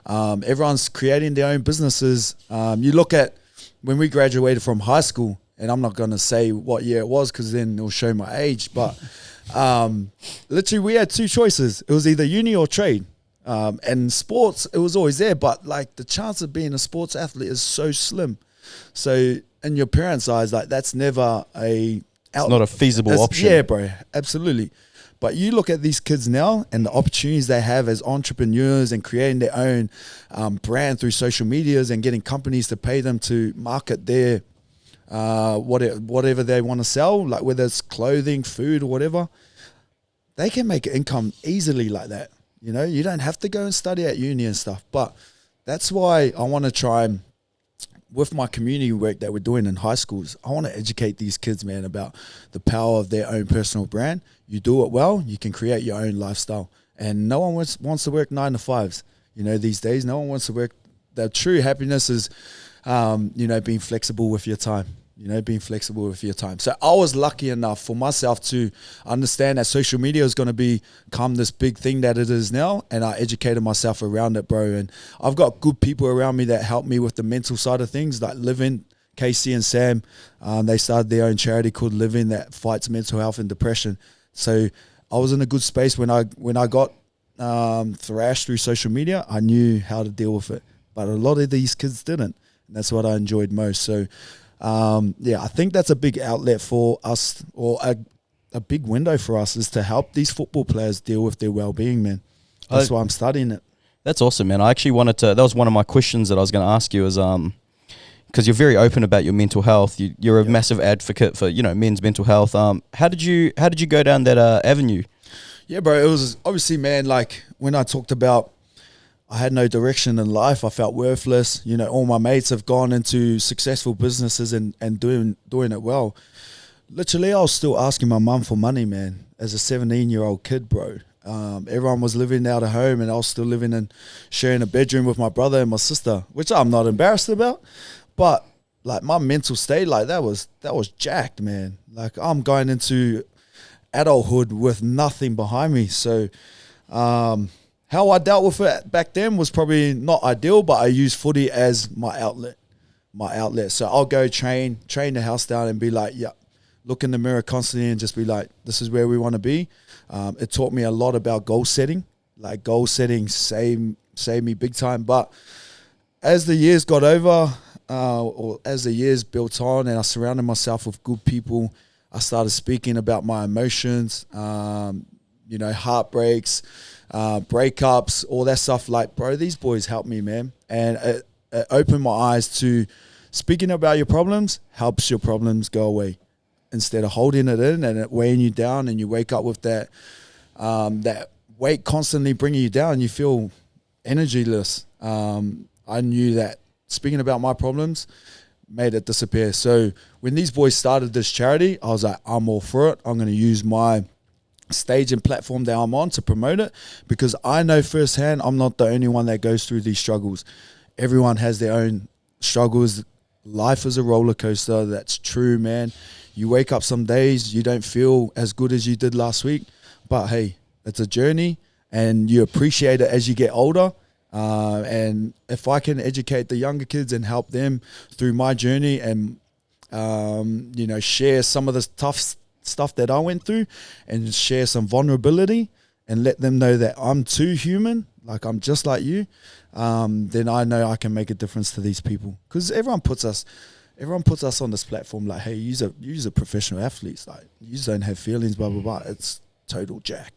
Everyone's creating their own businesses. You look at when we graduated from high school, and I'm not going to say what year it was, because then it'll show my age, but literally we had two choices. It was either uni or trade. And sports, it was always there, but like the chance of being a sports athlete is so slim. So in your parents' eyes, like, that's never it's not a feasible option. Yeah, bro, absolutely. But you look at these kids now and the opportunities they have as entrepreneurs and creating their own brand through social medias and getting companies to pay them to market their whatever they want to sell, like whether it's clothing, food, or whatever. they can make income easily like that. You know, you don't have to go and study at uni and stuff. But that's why I want to try and, with my community work that we're doing in high schools, I want to educate these kids, man, about the power of their own personal brand. You do it well, you can create your own lifestyle. And no one wants to work 9 to 5s. You know, these days, no one wants to work. The true happiness is, you know, being flexible with your time. So I was lucky enough for myself to understand that social media is going to become this big thing that it is now. And I educated myself around it, bro. And I've got good people around me that help me with the mental side of things, like Living, Casey and Sam. They started their own charity called Living that fights mental health and depression. So I was in a good space when I got thrashed through social media. I knew how to deal with it. But a lot of these kids didn't. And that's what I enjoyed most. So I think that's a big outlet for us, or a big window for us, is to help these football players deal with their well-being, man. That's why I'm studying it. That's awesome, man. I actually wanted to, that was one of my questions that I was going to ask you is, because you're very open about your mental health. You're a massive advocate for, you know, men's mental health. How did you go down that avenue? Yeah, bro, it was obviously, man, like when I talked about I had no direction in life, I felt worthless. You know, all my mates have gone into successful businesses and doing it well. Literally, I was still asking my mum for money, man, as a 17-year-old kid, bro. Everyone was living out of home and I was still living and sharing a bedroom with my brother and my sister, which I'm not embarrassed about. But like my mental state, like that was jacked, man. Like I'm going into adulthood with nothing behind me. So how I dealt with it back then was probably not ideal, but I used footy as my outlet. So I'll go train the house down and be like, yeah, look in the mirror constantly and just be like, this is where we want to be. It taught me a lot about goal setting. Like goal setting saved me big time. But as the years got over, or as the years built on and I surrounded myself with good people, I started speaking about my emotions, you know, heartbreaks, breakups, all that stuff. Like, bro, these boys helped me, man. And it opened my eyes to speaking about your problems helps your problems go away instead of holding it in and it weighing you down, and you wake up with that weight constantly bringing you down. You feel energyless. I knew that speaking about my problems made it disappear. So when these boys started this charity, I was like, I'm all for it. I'm going to use my stage and platform that I'm on to promote it, because I know firsthand I'm not the only one that goes through these struggles. Everyone has their own struggles. Life is a roller coaster. That's true, man. You wake up some days, you don't feel as good as you did last week, but hey, it's a journey and you appreciate it as you get older. And if I can educate the younger kids and help them through my journey and, you know, share some of the tough stuff that I went through and share some vulnerability and let them know that I'm too human, like I'm just like you, then I know I can make a difference to these people. Because everyone puts us on this platform like, hey, you're professional athletes, like you don't have feelings, blah, blah, blah. It's total jack.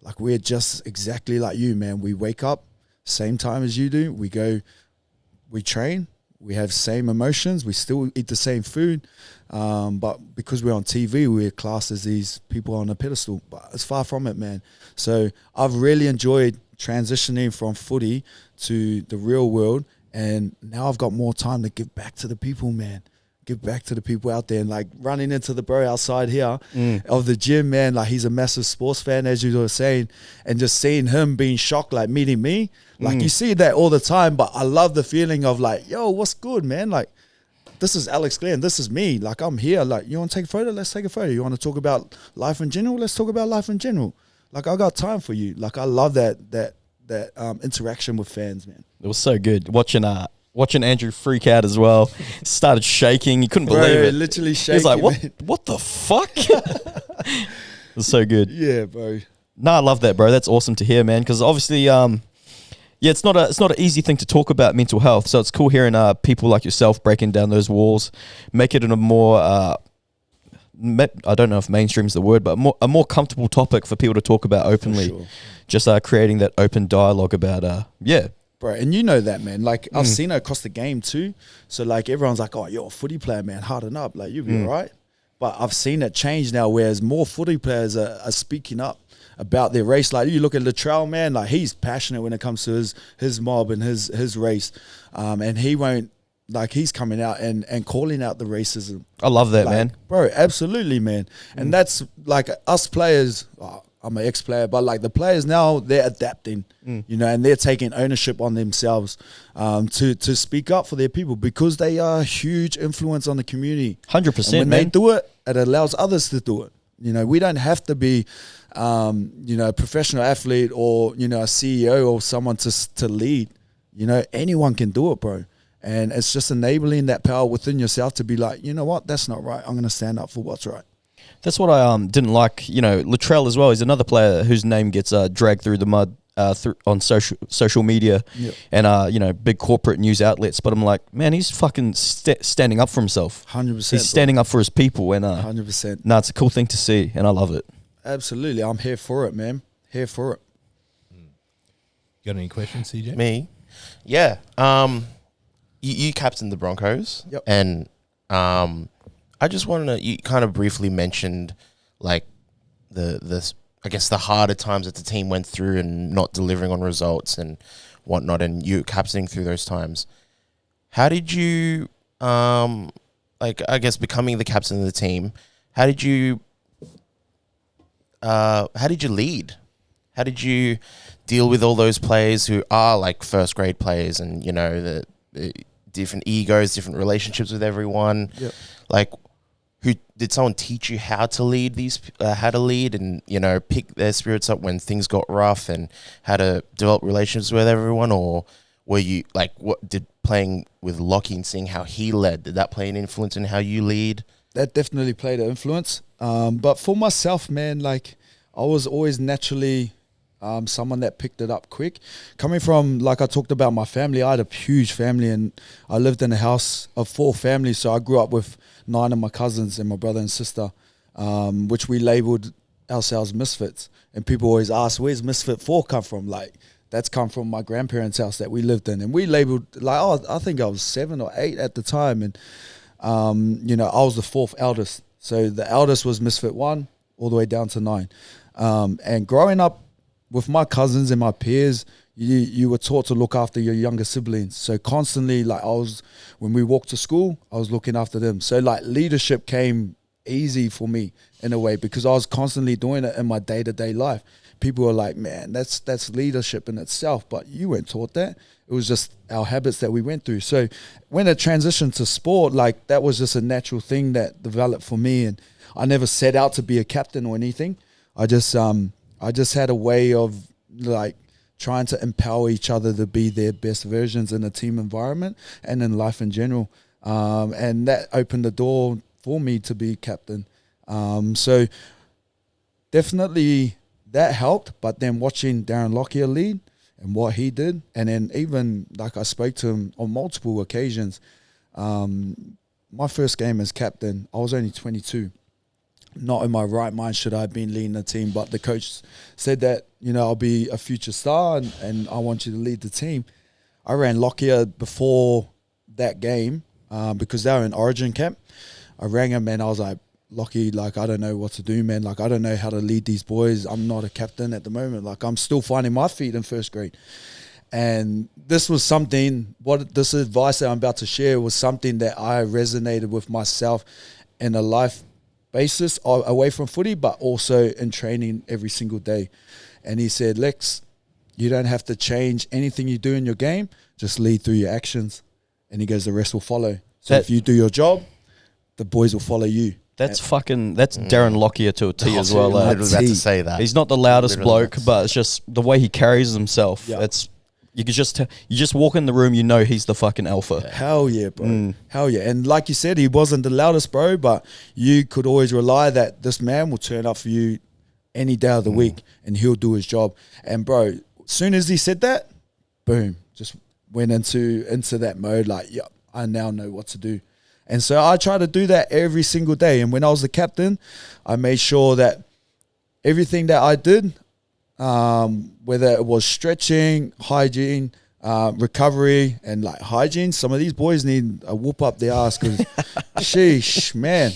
Like we're just exactly like you, man. We wake up same time as you do. We go, we train, we have same emotions, we still eat the same food. But because we're on TV, we're classed as these people on a pedestal, but it's far from it, man. So I've really enjoyed transitioning from footy to the real world. And now I've got more time to give back to the people, man. Give back to the people out there. And like running into the bro outside here of the gym, man, like he's a massive sports fan, as you were saying. And just seeing him being shocked, like meeting me. Like you see that all the time, but I love the feeling of like, yo, what's good, man? Like, this is Alex Glenn. This is me. Like, I'm here. Like, you want to take a photo? Let's take a photo. You want to talk about life in general? Let's talk about life in general. Like, I got time for you. Like, I love that interaction with fans, man. It was so good watching Andrew freak out as well. Started shaking. He couldn't believe it. Literally shaking. He's like, what the fuck? It was so good. Yeah, bro. No, I love that, bro. That's awesome to hear, man. Because obviously, it's not an easy thing to talk about mental health. So it's cool hearing people like yourself breaking down those walls, make it in a more I don't know if mainstream is the word, but a more comfortable topic for people to talk about openly. Sure. Just creating that open dialogue about Bro, and you know that, man. Like, I've seen it across the game too. So, like, everyone's like, oh, you're a footy player, man. Harden up. Like, you'll be all right. But I've seen it change now, whereas more footy players are speaking up about their race. Like you look at Latrell, man, like he's passionate when it comes to his mob and his race, and he won't. Like he's coming out and calling out the racism. I love that, Like, man. Bro, absolutely, man. And that's like us players. I'm an ex-player, but like the players now, they're adapting, you know, and they're taking ownership on themselves to speak up for their people because they are a huge influence on the community. 100%, And when man. they do it, it allows others to do it. You know, we don't have to be, you know, a professional athlete or, you know, a CEO or someone to lead. You know, anyone can do it, bro. And it's just enabling that power within yourself to be like, you know what, that's not right. I'm going to stand up for what's right. That's what I didn't like. You know, Latrell as well. He's another player whose name gets dragged through the mud on social media and you know, big corporate news outlets. But I'm like, man, he's fucking standing up for himself. 100%. He's standing up for his people, and 100%. no, it's a cool thing to see, and I love it. Absolutely, I'm here for it, man. Here for it. Got any questions, CJ? Me? Yeah. You captained the Broncos. Yep. And I just wanted to, you kind of briefly mentioned like the I guess the harder times that the team went through and not delivering on results and whatnot, and you captaining through those times. How did you like, I guess, becoming the captain of the team, how did you lead? How did you deal with all those players who are like first grade players and, you know, the different egos, different relationships with everyone? Yep. Like, who did someone teach you how to lead and, you know, pick their spirits up when things got rough and how to develop relationships with everyone? Or were you like, what did playing with Lockie and seeing how he led, did that play an influence in how you lead? That definitely played an influence. But for myself, man, like I was always naturally someone that picked it up quick. Coming from, like I talked about my family, I had a huge family and I lived in a house of 4 families. So I grew up with 9 of my cousins and my brother and sister, which we labeled ourselves misfits. And people always ask, where's Misfit 4 come from? Like, that's come from my grandparents' house that we lived in. And we labeled, like, I think I was 7 or 8 at the time. And, you know, I was the 4th eldest. So the eldest was Misfit 1 all the way down to 9. And growing up with my cousins and my peers, you were taught to look after your younger siblings. So constantly, like when we walked to school, I was looking after them. So like leadership came easy for me in a way because I was constantly doing it in my day-to-day life. People were like, man, that's leadership in itself, but you weren't taught that. It was just our habits that we went through. So when it transitioned to sport, like that was just a natural thing that developed for me. And I never set out to be a captain or anything. I just had a way of like trying to empower each other to be their best versions in a team environment and in life in general. And that opened the door for me to be captain. So definitely that helped. But then watching Darren Lockyer lead and what he did, and then even like I spoke to him on multiple occasions. My first game as captain, I was only 22. Not in my right mind should I have been leading the team, but the coach said that, you know, I'll be a future star and I want you to lead the team. I ran Lockyer before that game because they were in Origin camp. I rang him and I was like, Lockie, like, I don't know what to do, man. Like, I don't know how to lead these boys. I'm not a captain at the moment. Like, I'm still finding my feet in first grade. And this was something, this advice that I'm about to share was something that I resonated with myself in a life basis away from footy, but also in training every single day. And he said, Lex, you don't have to change anything you do in your game, just lead through your actions. And he goes, the rest will follow. So if you do your job, the boys will follow you. That's Darren Lockyer to a T as well. I was about to say that. He's not the loudest bloke, but it's just the way he carries himself. Yeah. You just walk in the room, you know he's the fucking alpha. Hell yeah, bro. Hell yeah. And like you said, he wasn't the loudest, bro, but you could always rely that this man will turn up for you any day of the week and he'll do his job. And bro, as soon as he said that, boom, just went into that mode like, yeah, I now know what to do. And so I try to do that every single day. And when I was the captain, I made sure that everything that I did, whether it was stretching, hygiene, recovery, and like hygiene, some of these boys need a whoop up their ass because sheesh, man,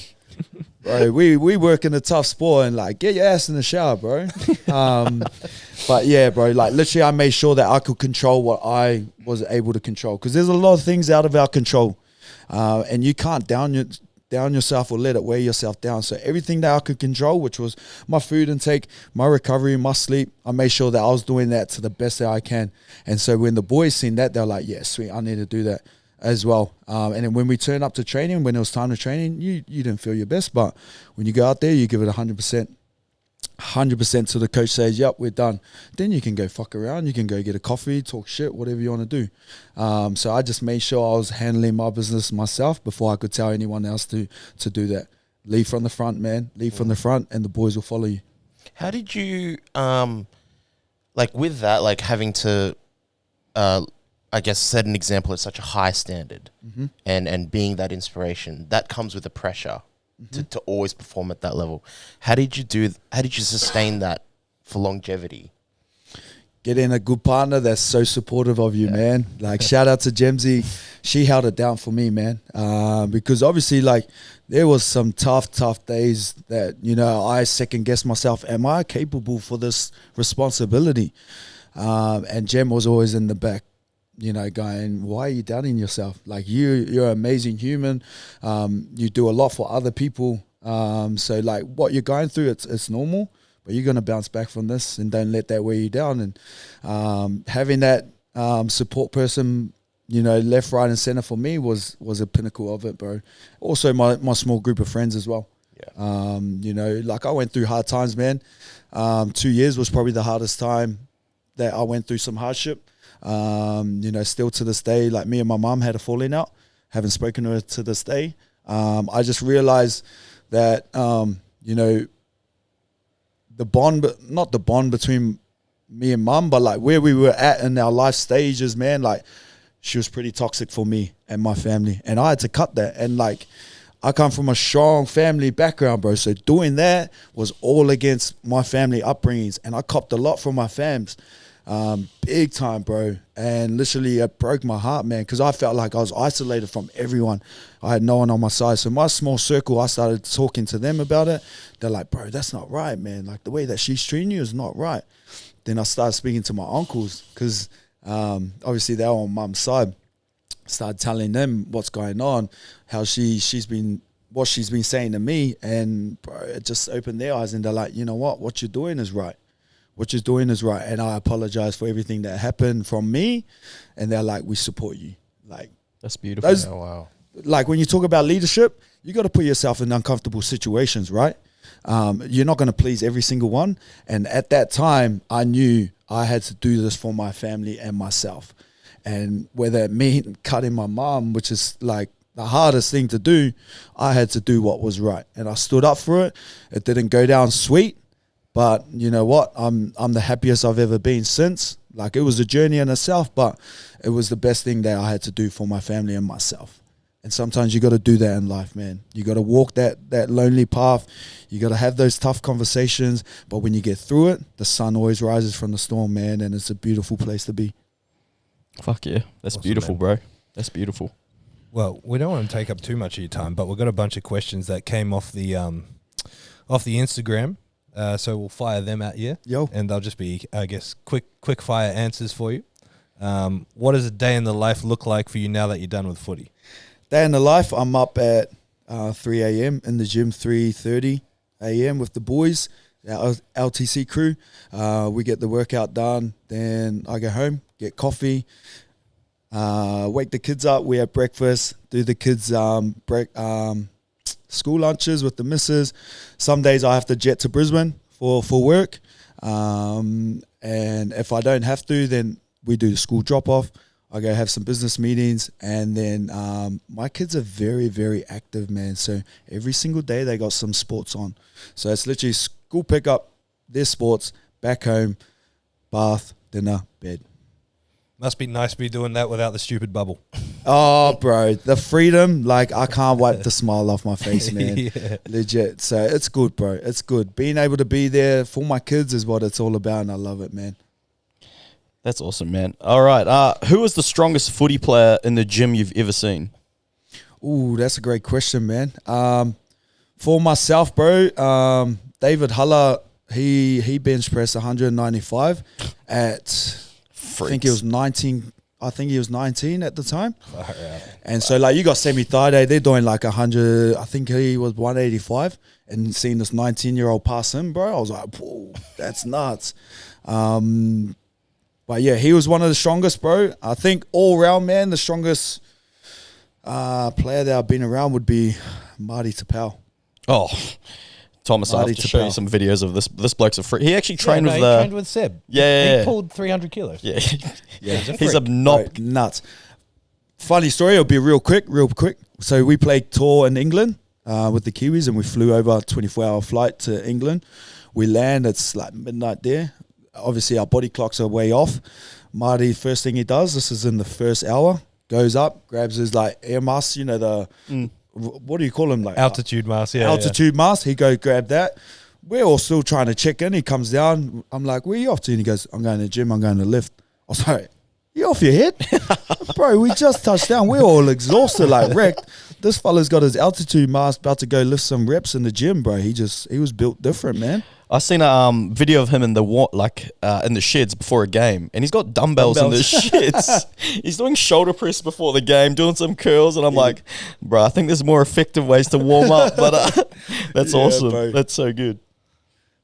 bro, we work in a tough sport and like get your ass in the shower, bro. But yeah, bro, like literally I made sure that I could control what I was able to control, because there's a lot of things out of our control, and you can't down yourself or let it weigh yourself down. So everything that I could control, which was my food intake, my recovery, my sleep, I made sure that I was doing that to the best that I can. And so when the boys seen that, they're like, yeah, sweet, I need to do that as well. And then when we turned up to training, when it was time to training, you didn't feel your best, but when you go out there, you give it 100%. 100% till the coach says, yep, we're done. Then you can go fuck around, you can go get a coffee, talk shit, whatever you want to do. So I just made sure I was handling my business myself before I could tell anyone else to do that. Lead from the front, man. Lead from the front, and the boys will follow you. How did you, like with that, like having to, I guess, set an example at such a high standard, and being that inspiration, that comes with the pressure to always perform at that level. How did you sustain that for longevity? Get in a good partner that's so supportive of you, man. Like, shout out to Jemsy. She held it down for me, man. Because obviously, like, there was some tough days that, you know, I second guessed myself. Am I capable for this responsibility? And Jem was always in the back, you know, going, why are you doubting yourself? Like, you're an amazing human. You do a lot for other people. So, like, what you're going through, it's normal. But you're going to bounce back from this, and don't let that weigh you down. And having that support person, you know, left, right, and center for me was a pinnacle of it, bro. Also, my small group of friends as well. Yeah. You know, like, I went through hard times, man. 2 years was probably the hardest time that I went through some hardship. You know, still to this day, like, me and my mum had a falling out. Haven't spoken to her to this day. I just realized that, you know, not the bond between me and mum, but like where we were at in our life stages, man, like, she was pretty toxic for me and my family, and I had to cut that. And like, I come from a strong family background, bro, so doing that was all against my family upbringings, and I copped a lot from my fams, big time, bro. And literally it broke my heart, man, because I felt like I was isolated from everyone. I had no one on my side. So my small circle, I started talking to them about it. They're like, bro, that's not right, man. Like, the way that she's treating you is not right. Then I started speaking to my uncles, because obviously they were on mum's side. Started telling them what's going on, how she's been saying to me, and bro, it just opened their eyes, and they're like, you know what you're doing is right. What you're doing is right. And I apologize for everything that happened from me. And they're like, we support you. Like, that's beautiful. Oh, wow. Like, when you talk about leadership, you got to put yourself in uncomfortable situations, right? You're not going to please every single one. And at that time, I knew I had to do this for my family and myself. And whether it meant cutting my mom, which is like the hardest thing to do, I had to do what was right. And I stood up for it. It didn't go down sweet. But you know what? I'm the happiest I've ever been since. Like, it was a journey in itself, but it was the best thing that I had to do for my family and myself. And sometimes you got to do that in life, man. You got to walk that lonely path. You got to have those tough conversations. But when you get through it, the sun always rises from the storm, man. And it's a beautiful place to be. Fuck yeah. That's awesome, beautiful, man. Bro. That's beautiful. Well, we don't want to take up too much of your time, but we've got a bunch of questions that came off the Instagram. So we'll fire them at you. Yo. And they'll just be, I guess, quick fire answers for you. What does a day in the life look like for you now that you're done with footy? Day in the life, I'm up at 3 a.m. in the gym, 3:30 a.m. with the boys, our LTC crew. We get the workout done. Then I go home, get coffee, wake the kids up. We have breakfast, do the kids' school lunches with the missus. Some days I have to jet to Brisbane for work. And if I don't have to, then we do the school drop-off. I go have some business meetings. And then my kids are very, very active, man. So every single day they got some sports on. So it's literally school pickup, their sports, back home, bath, dinner, bed. Must be nice to be doing that without the stupid bubble. Oh, bro, the freedom, like, I can't wipe the smile off my face, man. Yeah. Legit. So it's good, bro. It's good. Being able to be there for my kids is what it's all about, and I love it, man. That's awesome, man. All right. Who is the strongest footy player in the gym you've ever seen? Ooh, that's a great question, man. For myself, bro, David Huller, he bench pressed 195 at I think he was 19. I think he was 19 at the time. And so like you got Semi Thaiday, they're doing like 100. I think he was 185. And seeing this 19-year-old pass him, bro, I was like, whoa, that's nuts. But yeah, he was one of the strongest, bro. I think all round, man, the strongest player that I've been around would be Marty Tapau. Oh, Thomas, I have to show you some videos of this. This bloke's a freak. He actually trained with he trained with Seb. Yeah, he pulled 300 kilos. Yeah, He's a knob. Nuts. Funny story. It'll be real quick. So we played tour in England with the Kiwis, and we flew over a 24-hour flight to England. We land. It's like midnight there. Obviously, our body clocks are way off. Marty, first thing he does, this is in the first hour, goes up, grabs his like air mask. You know the. What do you call him? Like altitude mask, altitude mask. He go grab that. We're all still trying to check in. He comes down. I'm like, where are you off to? And he goes, I'm going to the gym. I'm going to lift. I was like, you off your head? Bro, we just touched down. We're all exhausted, like wrecked. This fella's got his altitude mask, about to go lift some reps in the gym, bro. He was built different, man. I seen a video of him in the in the sheds before a game, and he's got dumbbells. In the sheds. He's doing shoulder press before the game, doing some curls, and I'm like, bro, I think there's more effective ways to warm up, but that's awesome. Bro. That's so good.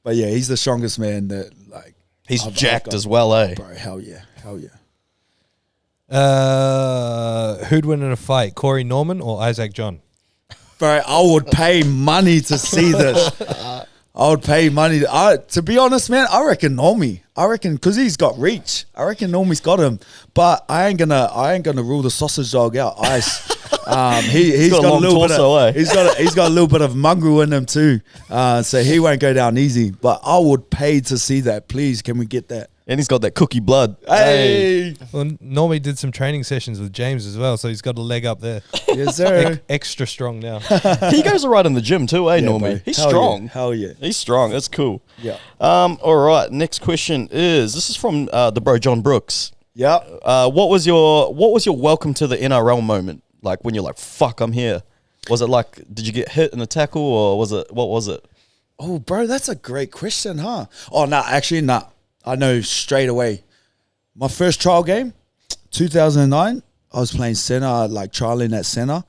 But yeah, he's the strongest man that like. He's jacked as well, eh? Bro, hell yeah. Who'd win in a fight, Corey Norman or Isaac John? Bro, I would pay money to see this. I would pay money. To be honest, man, I reckon Normie. I reckon because he's got reach. I reckon Normie's got him. But I ain't gonna rule the sausage dog out. Ice. He's got a little torso, bit of, he's got a little bit of mongrel in him too. So he won't go down easy. But I would pay to see that. Please, can we get that? And he's got that cookie blood. Hey. Well, Normie did some training sessions with James as well, so he's got a leg up there. Yes, sir. Extra strong now. He goes all right in the gym too, eh, Normie? Bro. He's strong. Yeah. Hell yeah. He's strong. That's cool. Yeah. All right. Next question is from the bro John Brooks. Yeah. What was your welcome to the NRL moment? Like when you're like, fuck, I'm here. Was it like, did you get hit in a tackle or what was it? Oh, bro, that's a great question, huh? Oh, actually, I know straight away. My first trial game, 2009, I was playing center, like trialing at center.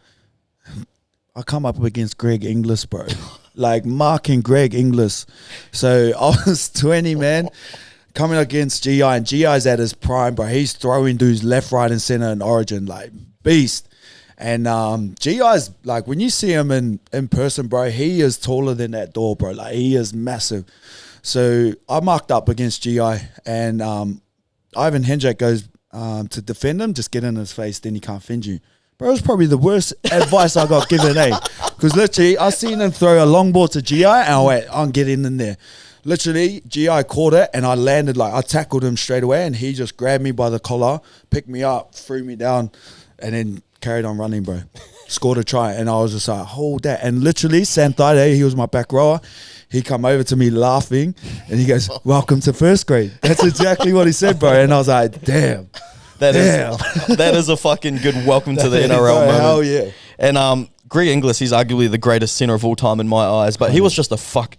I come up against Greg Inglis, bro. Like marking Greg Inglis. So I was 20, man, coming against GI, and GI's at his prime, bro. He's throwing dudes left, right, and center in Origin, like beast. And GI's, like, when you see him in person, bro, he is taller than that door, bro. Like, he is massive. So I marked up against GI, and Ivan Hendry goes to defend him, just get in his face, then he can't fend you. Bro, it was probably the worst advice I got given, eh? Because literally, I seen him throw a long ball to GI, and wait, I'm getting in there. Literally, GI caught it, and I landed, like, I tackled him straight away, and he just grabbed me by the collar, picked me up, threw me down, and then carried on running, bro. Scored a try, and I was just like, hold that. And literally, Santhide, he was my back rower. He come over to me laughing, and he goes, welcome to first grade. That's exactly what he said, bro. And I was like, damn. That is a fucking good welcome to the NRL moment. Hell yeah. And Greg Inglis, he's arguably the greatest center of all time in my eyes, but he was just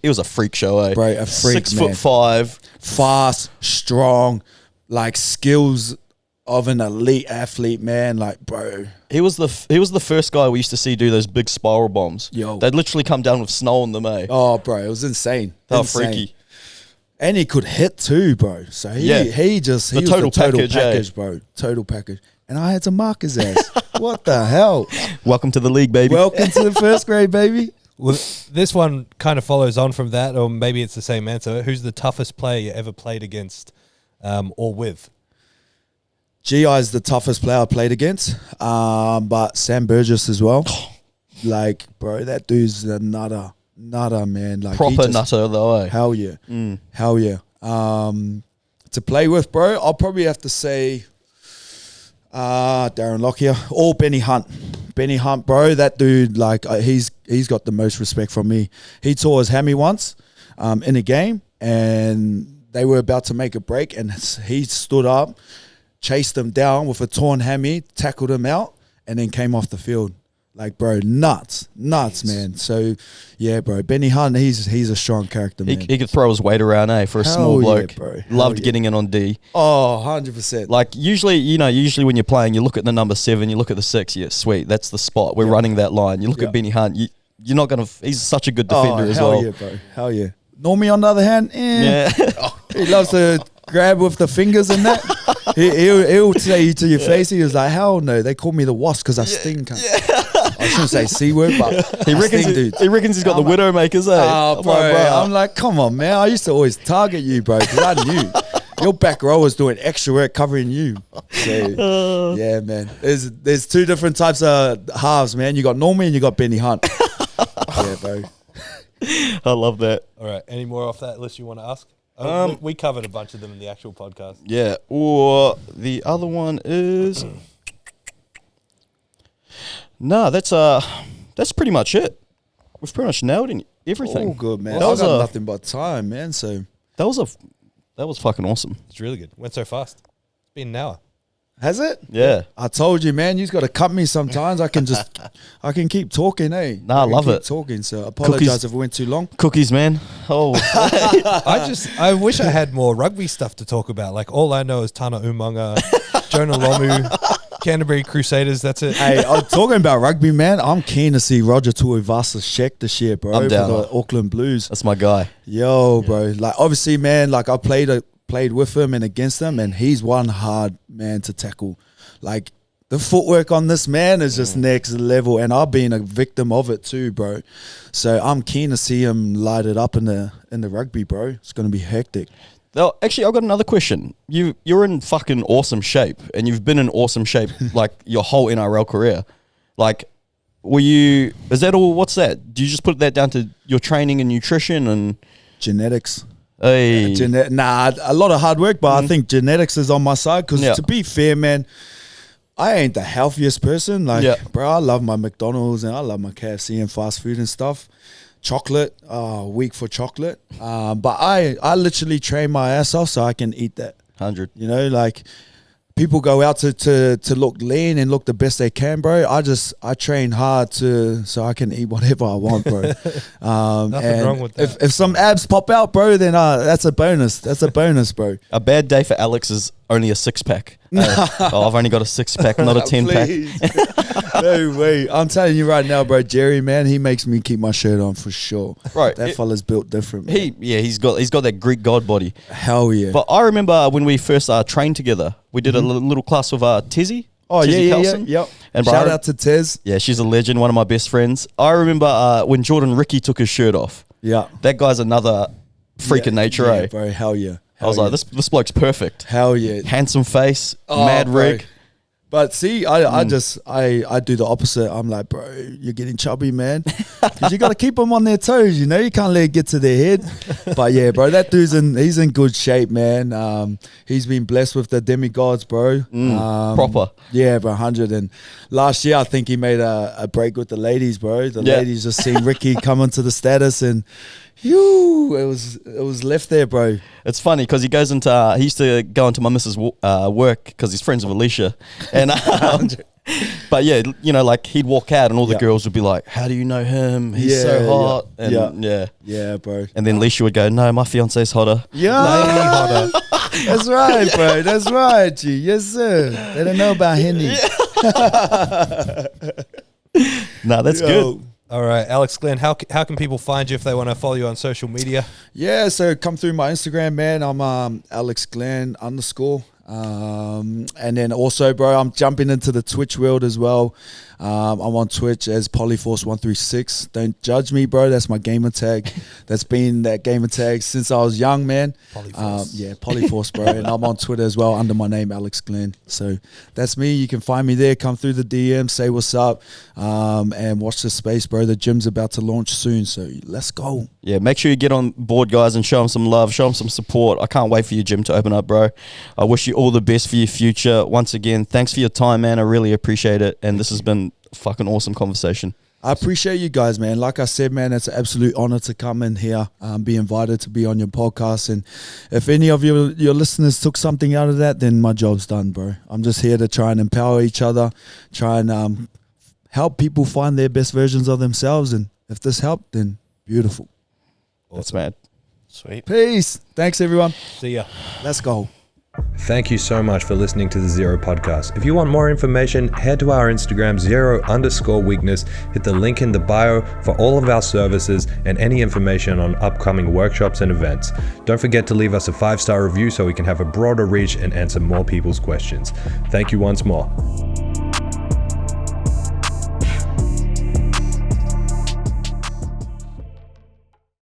he was a freak show, eh? Bro, a freak, 6'5", fast, strong, like skills of an elite athlete, man. Like, bro, he was the first guy we used to see do those big spiral bombs. Yo, they'd literally come down with snow on them, eh? Oh, bro, it was insane. How freaky. And he could hit too, bro. So he was the total package, bro. Total package. And I had to mark his ass. What the hell? Welcome to the league, baby. Welcome to the first grade, baby. Well, this one kind of follows on from that, or maybe it's the same answer. Who's the toughest player you ever played against or with? GI is the toughest player I played against, but Sam Burgess as well. Like, bro, that dude's a nutter, man. Like, proper nutter, though, eh? Hell yeah. Hell yeah. To play with, bro, I'll probably have to say Darren Lockyer or Benny Hunt. Benny Hunt, bro, that dude, like, he's got the most respect from me. He tore his hammy once in a game, and they were about to make a break, and he stood up, chased them down with a torn hammy, tackled him out, and then came off the field. Like, bro, nuts, man. So, yeah, bro, Benny Hunt, he's a strong character, man. He could throw his weight around, for a Hell small bloke. yeah, bro. Loved getting in on D. Oh, 100%. Like usually when you're playing, you look at the number 7, you look at the 6. Yeah, sweet, that's the spot. We're running that line. You look at Benny Hunt. You're not gonna. He's such a good defender as well. Hell yeah, bro. Hell yeah. Normie, on the other hand, Yeah. he loves to grab with the fingers and that. He'll say to your face, he was like, hell no, they call me the wasp because I sting. I shouldn't say C word, but He reckons he's got the Widowmakers, eh? Oh, bro. I'm like, come on, man. I used to always target you, bro, because I knew your back row was doing extra work covering you. So, yeah, man. There's two different types of halves, man. You got Normie and you got Benny Hunt. Yeah, bro. I love that. All right. Any more off that list you want to ask? We covered a bunch of them in the actual podcast. Yeah. Or the other one is. No, that's pretty much it. We've pretty much nailed everything. Oh, good, man. That I was got nothing but time, man. So that was fucking awesome. It's really good. Went so fast. It's been an hour. has it? Yeah. I told you, man. You've got to cut me sometimes. I can keep talking, eh? Nah, I love keep it. Talking. So apologize if it went too long. Cookies, man. Oh, I wish I had more rugby stuff to talk about. Like, all I know is Tana Umaga, Jonah Lomu, Canterbury Crusaders. That's it. Hey, I'm talking about rugby, man. I'm keen to see Roger Tuivasa-Sheck this year, bro. I'm down. For the Auckland Blues. that's my guy. Yo, bro. Like, obviously, man, like I played with him and against him, and he's one hard man to tackle. Like, the footwork on this man is just next level, and I've been a victim of it too, bro. So I'm keen to see him light it up in the rugby, bro. It's gonna be hectic. Oh, actually, I've got another question. You're in fucking awesome shape, and you've been in awesome shape like your whole NRL career. Like, is that all? What's that? Do you just put that down to your training and nutrition and Genetics. Hey. A lot of hard work, but I think genetics is on my side. Because to be fair, man, I ain't the healthiest person. Like, bro, I love my McDonald's and I love my KFC and fast food and stuff. Chocolate, weak for chocolate. But I literally train my ass off so I can eat that. 100. You know, like, people go out to look lean and look the best they can, bro. I train hard so I can eat whatever I want, bro. Nothing wrong with that. If some abs pop out, bro, then that's a bonus. That's a bonus, bro. A bad day for Alex is only a 6-pack. I've only got a 6-pack, not a 10-pack. No way. I'm telling you right now, bro, Jerry, man, he makes me keep my shirt on for sure. Right. That fella's built different, man. He's got that Greek god body. Hell yeah. But I remember when we first trained together, we did a little class with Tizzy. Oh, Tizzy yeah. Carlson. Yep. And Shout out to Tez. Yeah, she's a legend, one of my best friends. I remember when Jordan Ricky took his shirt off. Yeah. That guy's another freak of nature, yeah, eh? bro, hell yeah. I was like, this bloke's perfect. Hell yeah. Handsome face, Oh, mad bro. rig. But see, I do the opposite. I'm like, bro, you're getting chubby, man. Because you got to keep them on their toes, you know? You can't let it get to their head. But yeah, bro, that dude's he's in good shape, man. He's been blessed with the demigods, bro. Proper. Yeah, bro, 100. And last year, I think he made a break with the ladies, bro. The ladies just seen Ricky come into the status and it was left there, bro. It's funny because he used to go into my missus' work because he's friends with Alicia. And but yeah, you know, like he'd walk out and all the girls would be like, how do you know him? He's so hot. And Yeah, bro. And then Alicia would go, no, my fiance's hotter. Yeah. That's right, bro. That's right, G. Yes, sir. They don't know about Hendry. Nah, that's good. All right, Alex Glenn, how can people find you if they want to follow you on social media? Yeah, so come through my Instagram, man. I'm Alex Glenn _. And then also, bro, I'm jumping into the Twitch world as well. I'm on Twitch as Polyforce136. Don't judge me, bro. That's my gamer tag. That's been that gamer tag since I was young, man. Polyforce. Yeah, Polyforce, bro. And I'm on Twitter as well under my name, Alex Glenn. So that's me. You can find me there. Come through the DM, say what's up, and watch the space, bro. The gym's about to launch soon, so let's go. Yeah, make sure you get on board, guys, and show them some love, show them some support. I can't wait for your gym to open up, bro. I wish you all the best for your future. Once again, thanks for your time, man. I really appreciate it. And this has been a fucking awesome conversation. I appreciate you guys, man. Like I said, man, it's an absolute honor to come in here, be invited to be on your podcast. And if any of your listeners took something out of that, then my job's done, bro. I'm just here to try and empower each other, try and help people find their best versions of themselves. And if this helped, then beautiful. That's mad. Sweet. Peace. Thanks, everyone. See ya. Let's go. Thank you so much for listening to the Zero Podcast. If you want more information, head to our Instagram, @zero_weakness. Hit the link in the bio for all of our services and any information on upcoming workshops and events. Don't forget to leave us a 5-star review so we can have a broader reach and answer more people's questions. Thank you once more.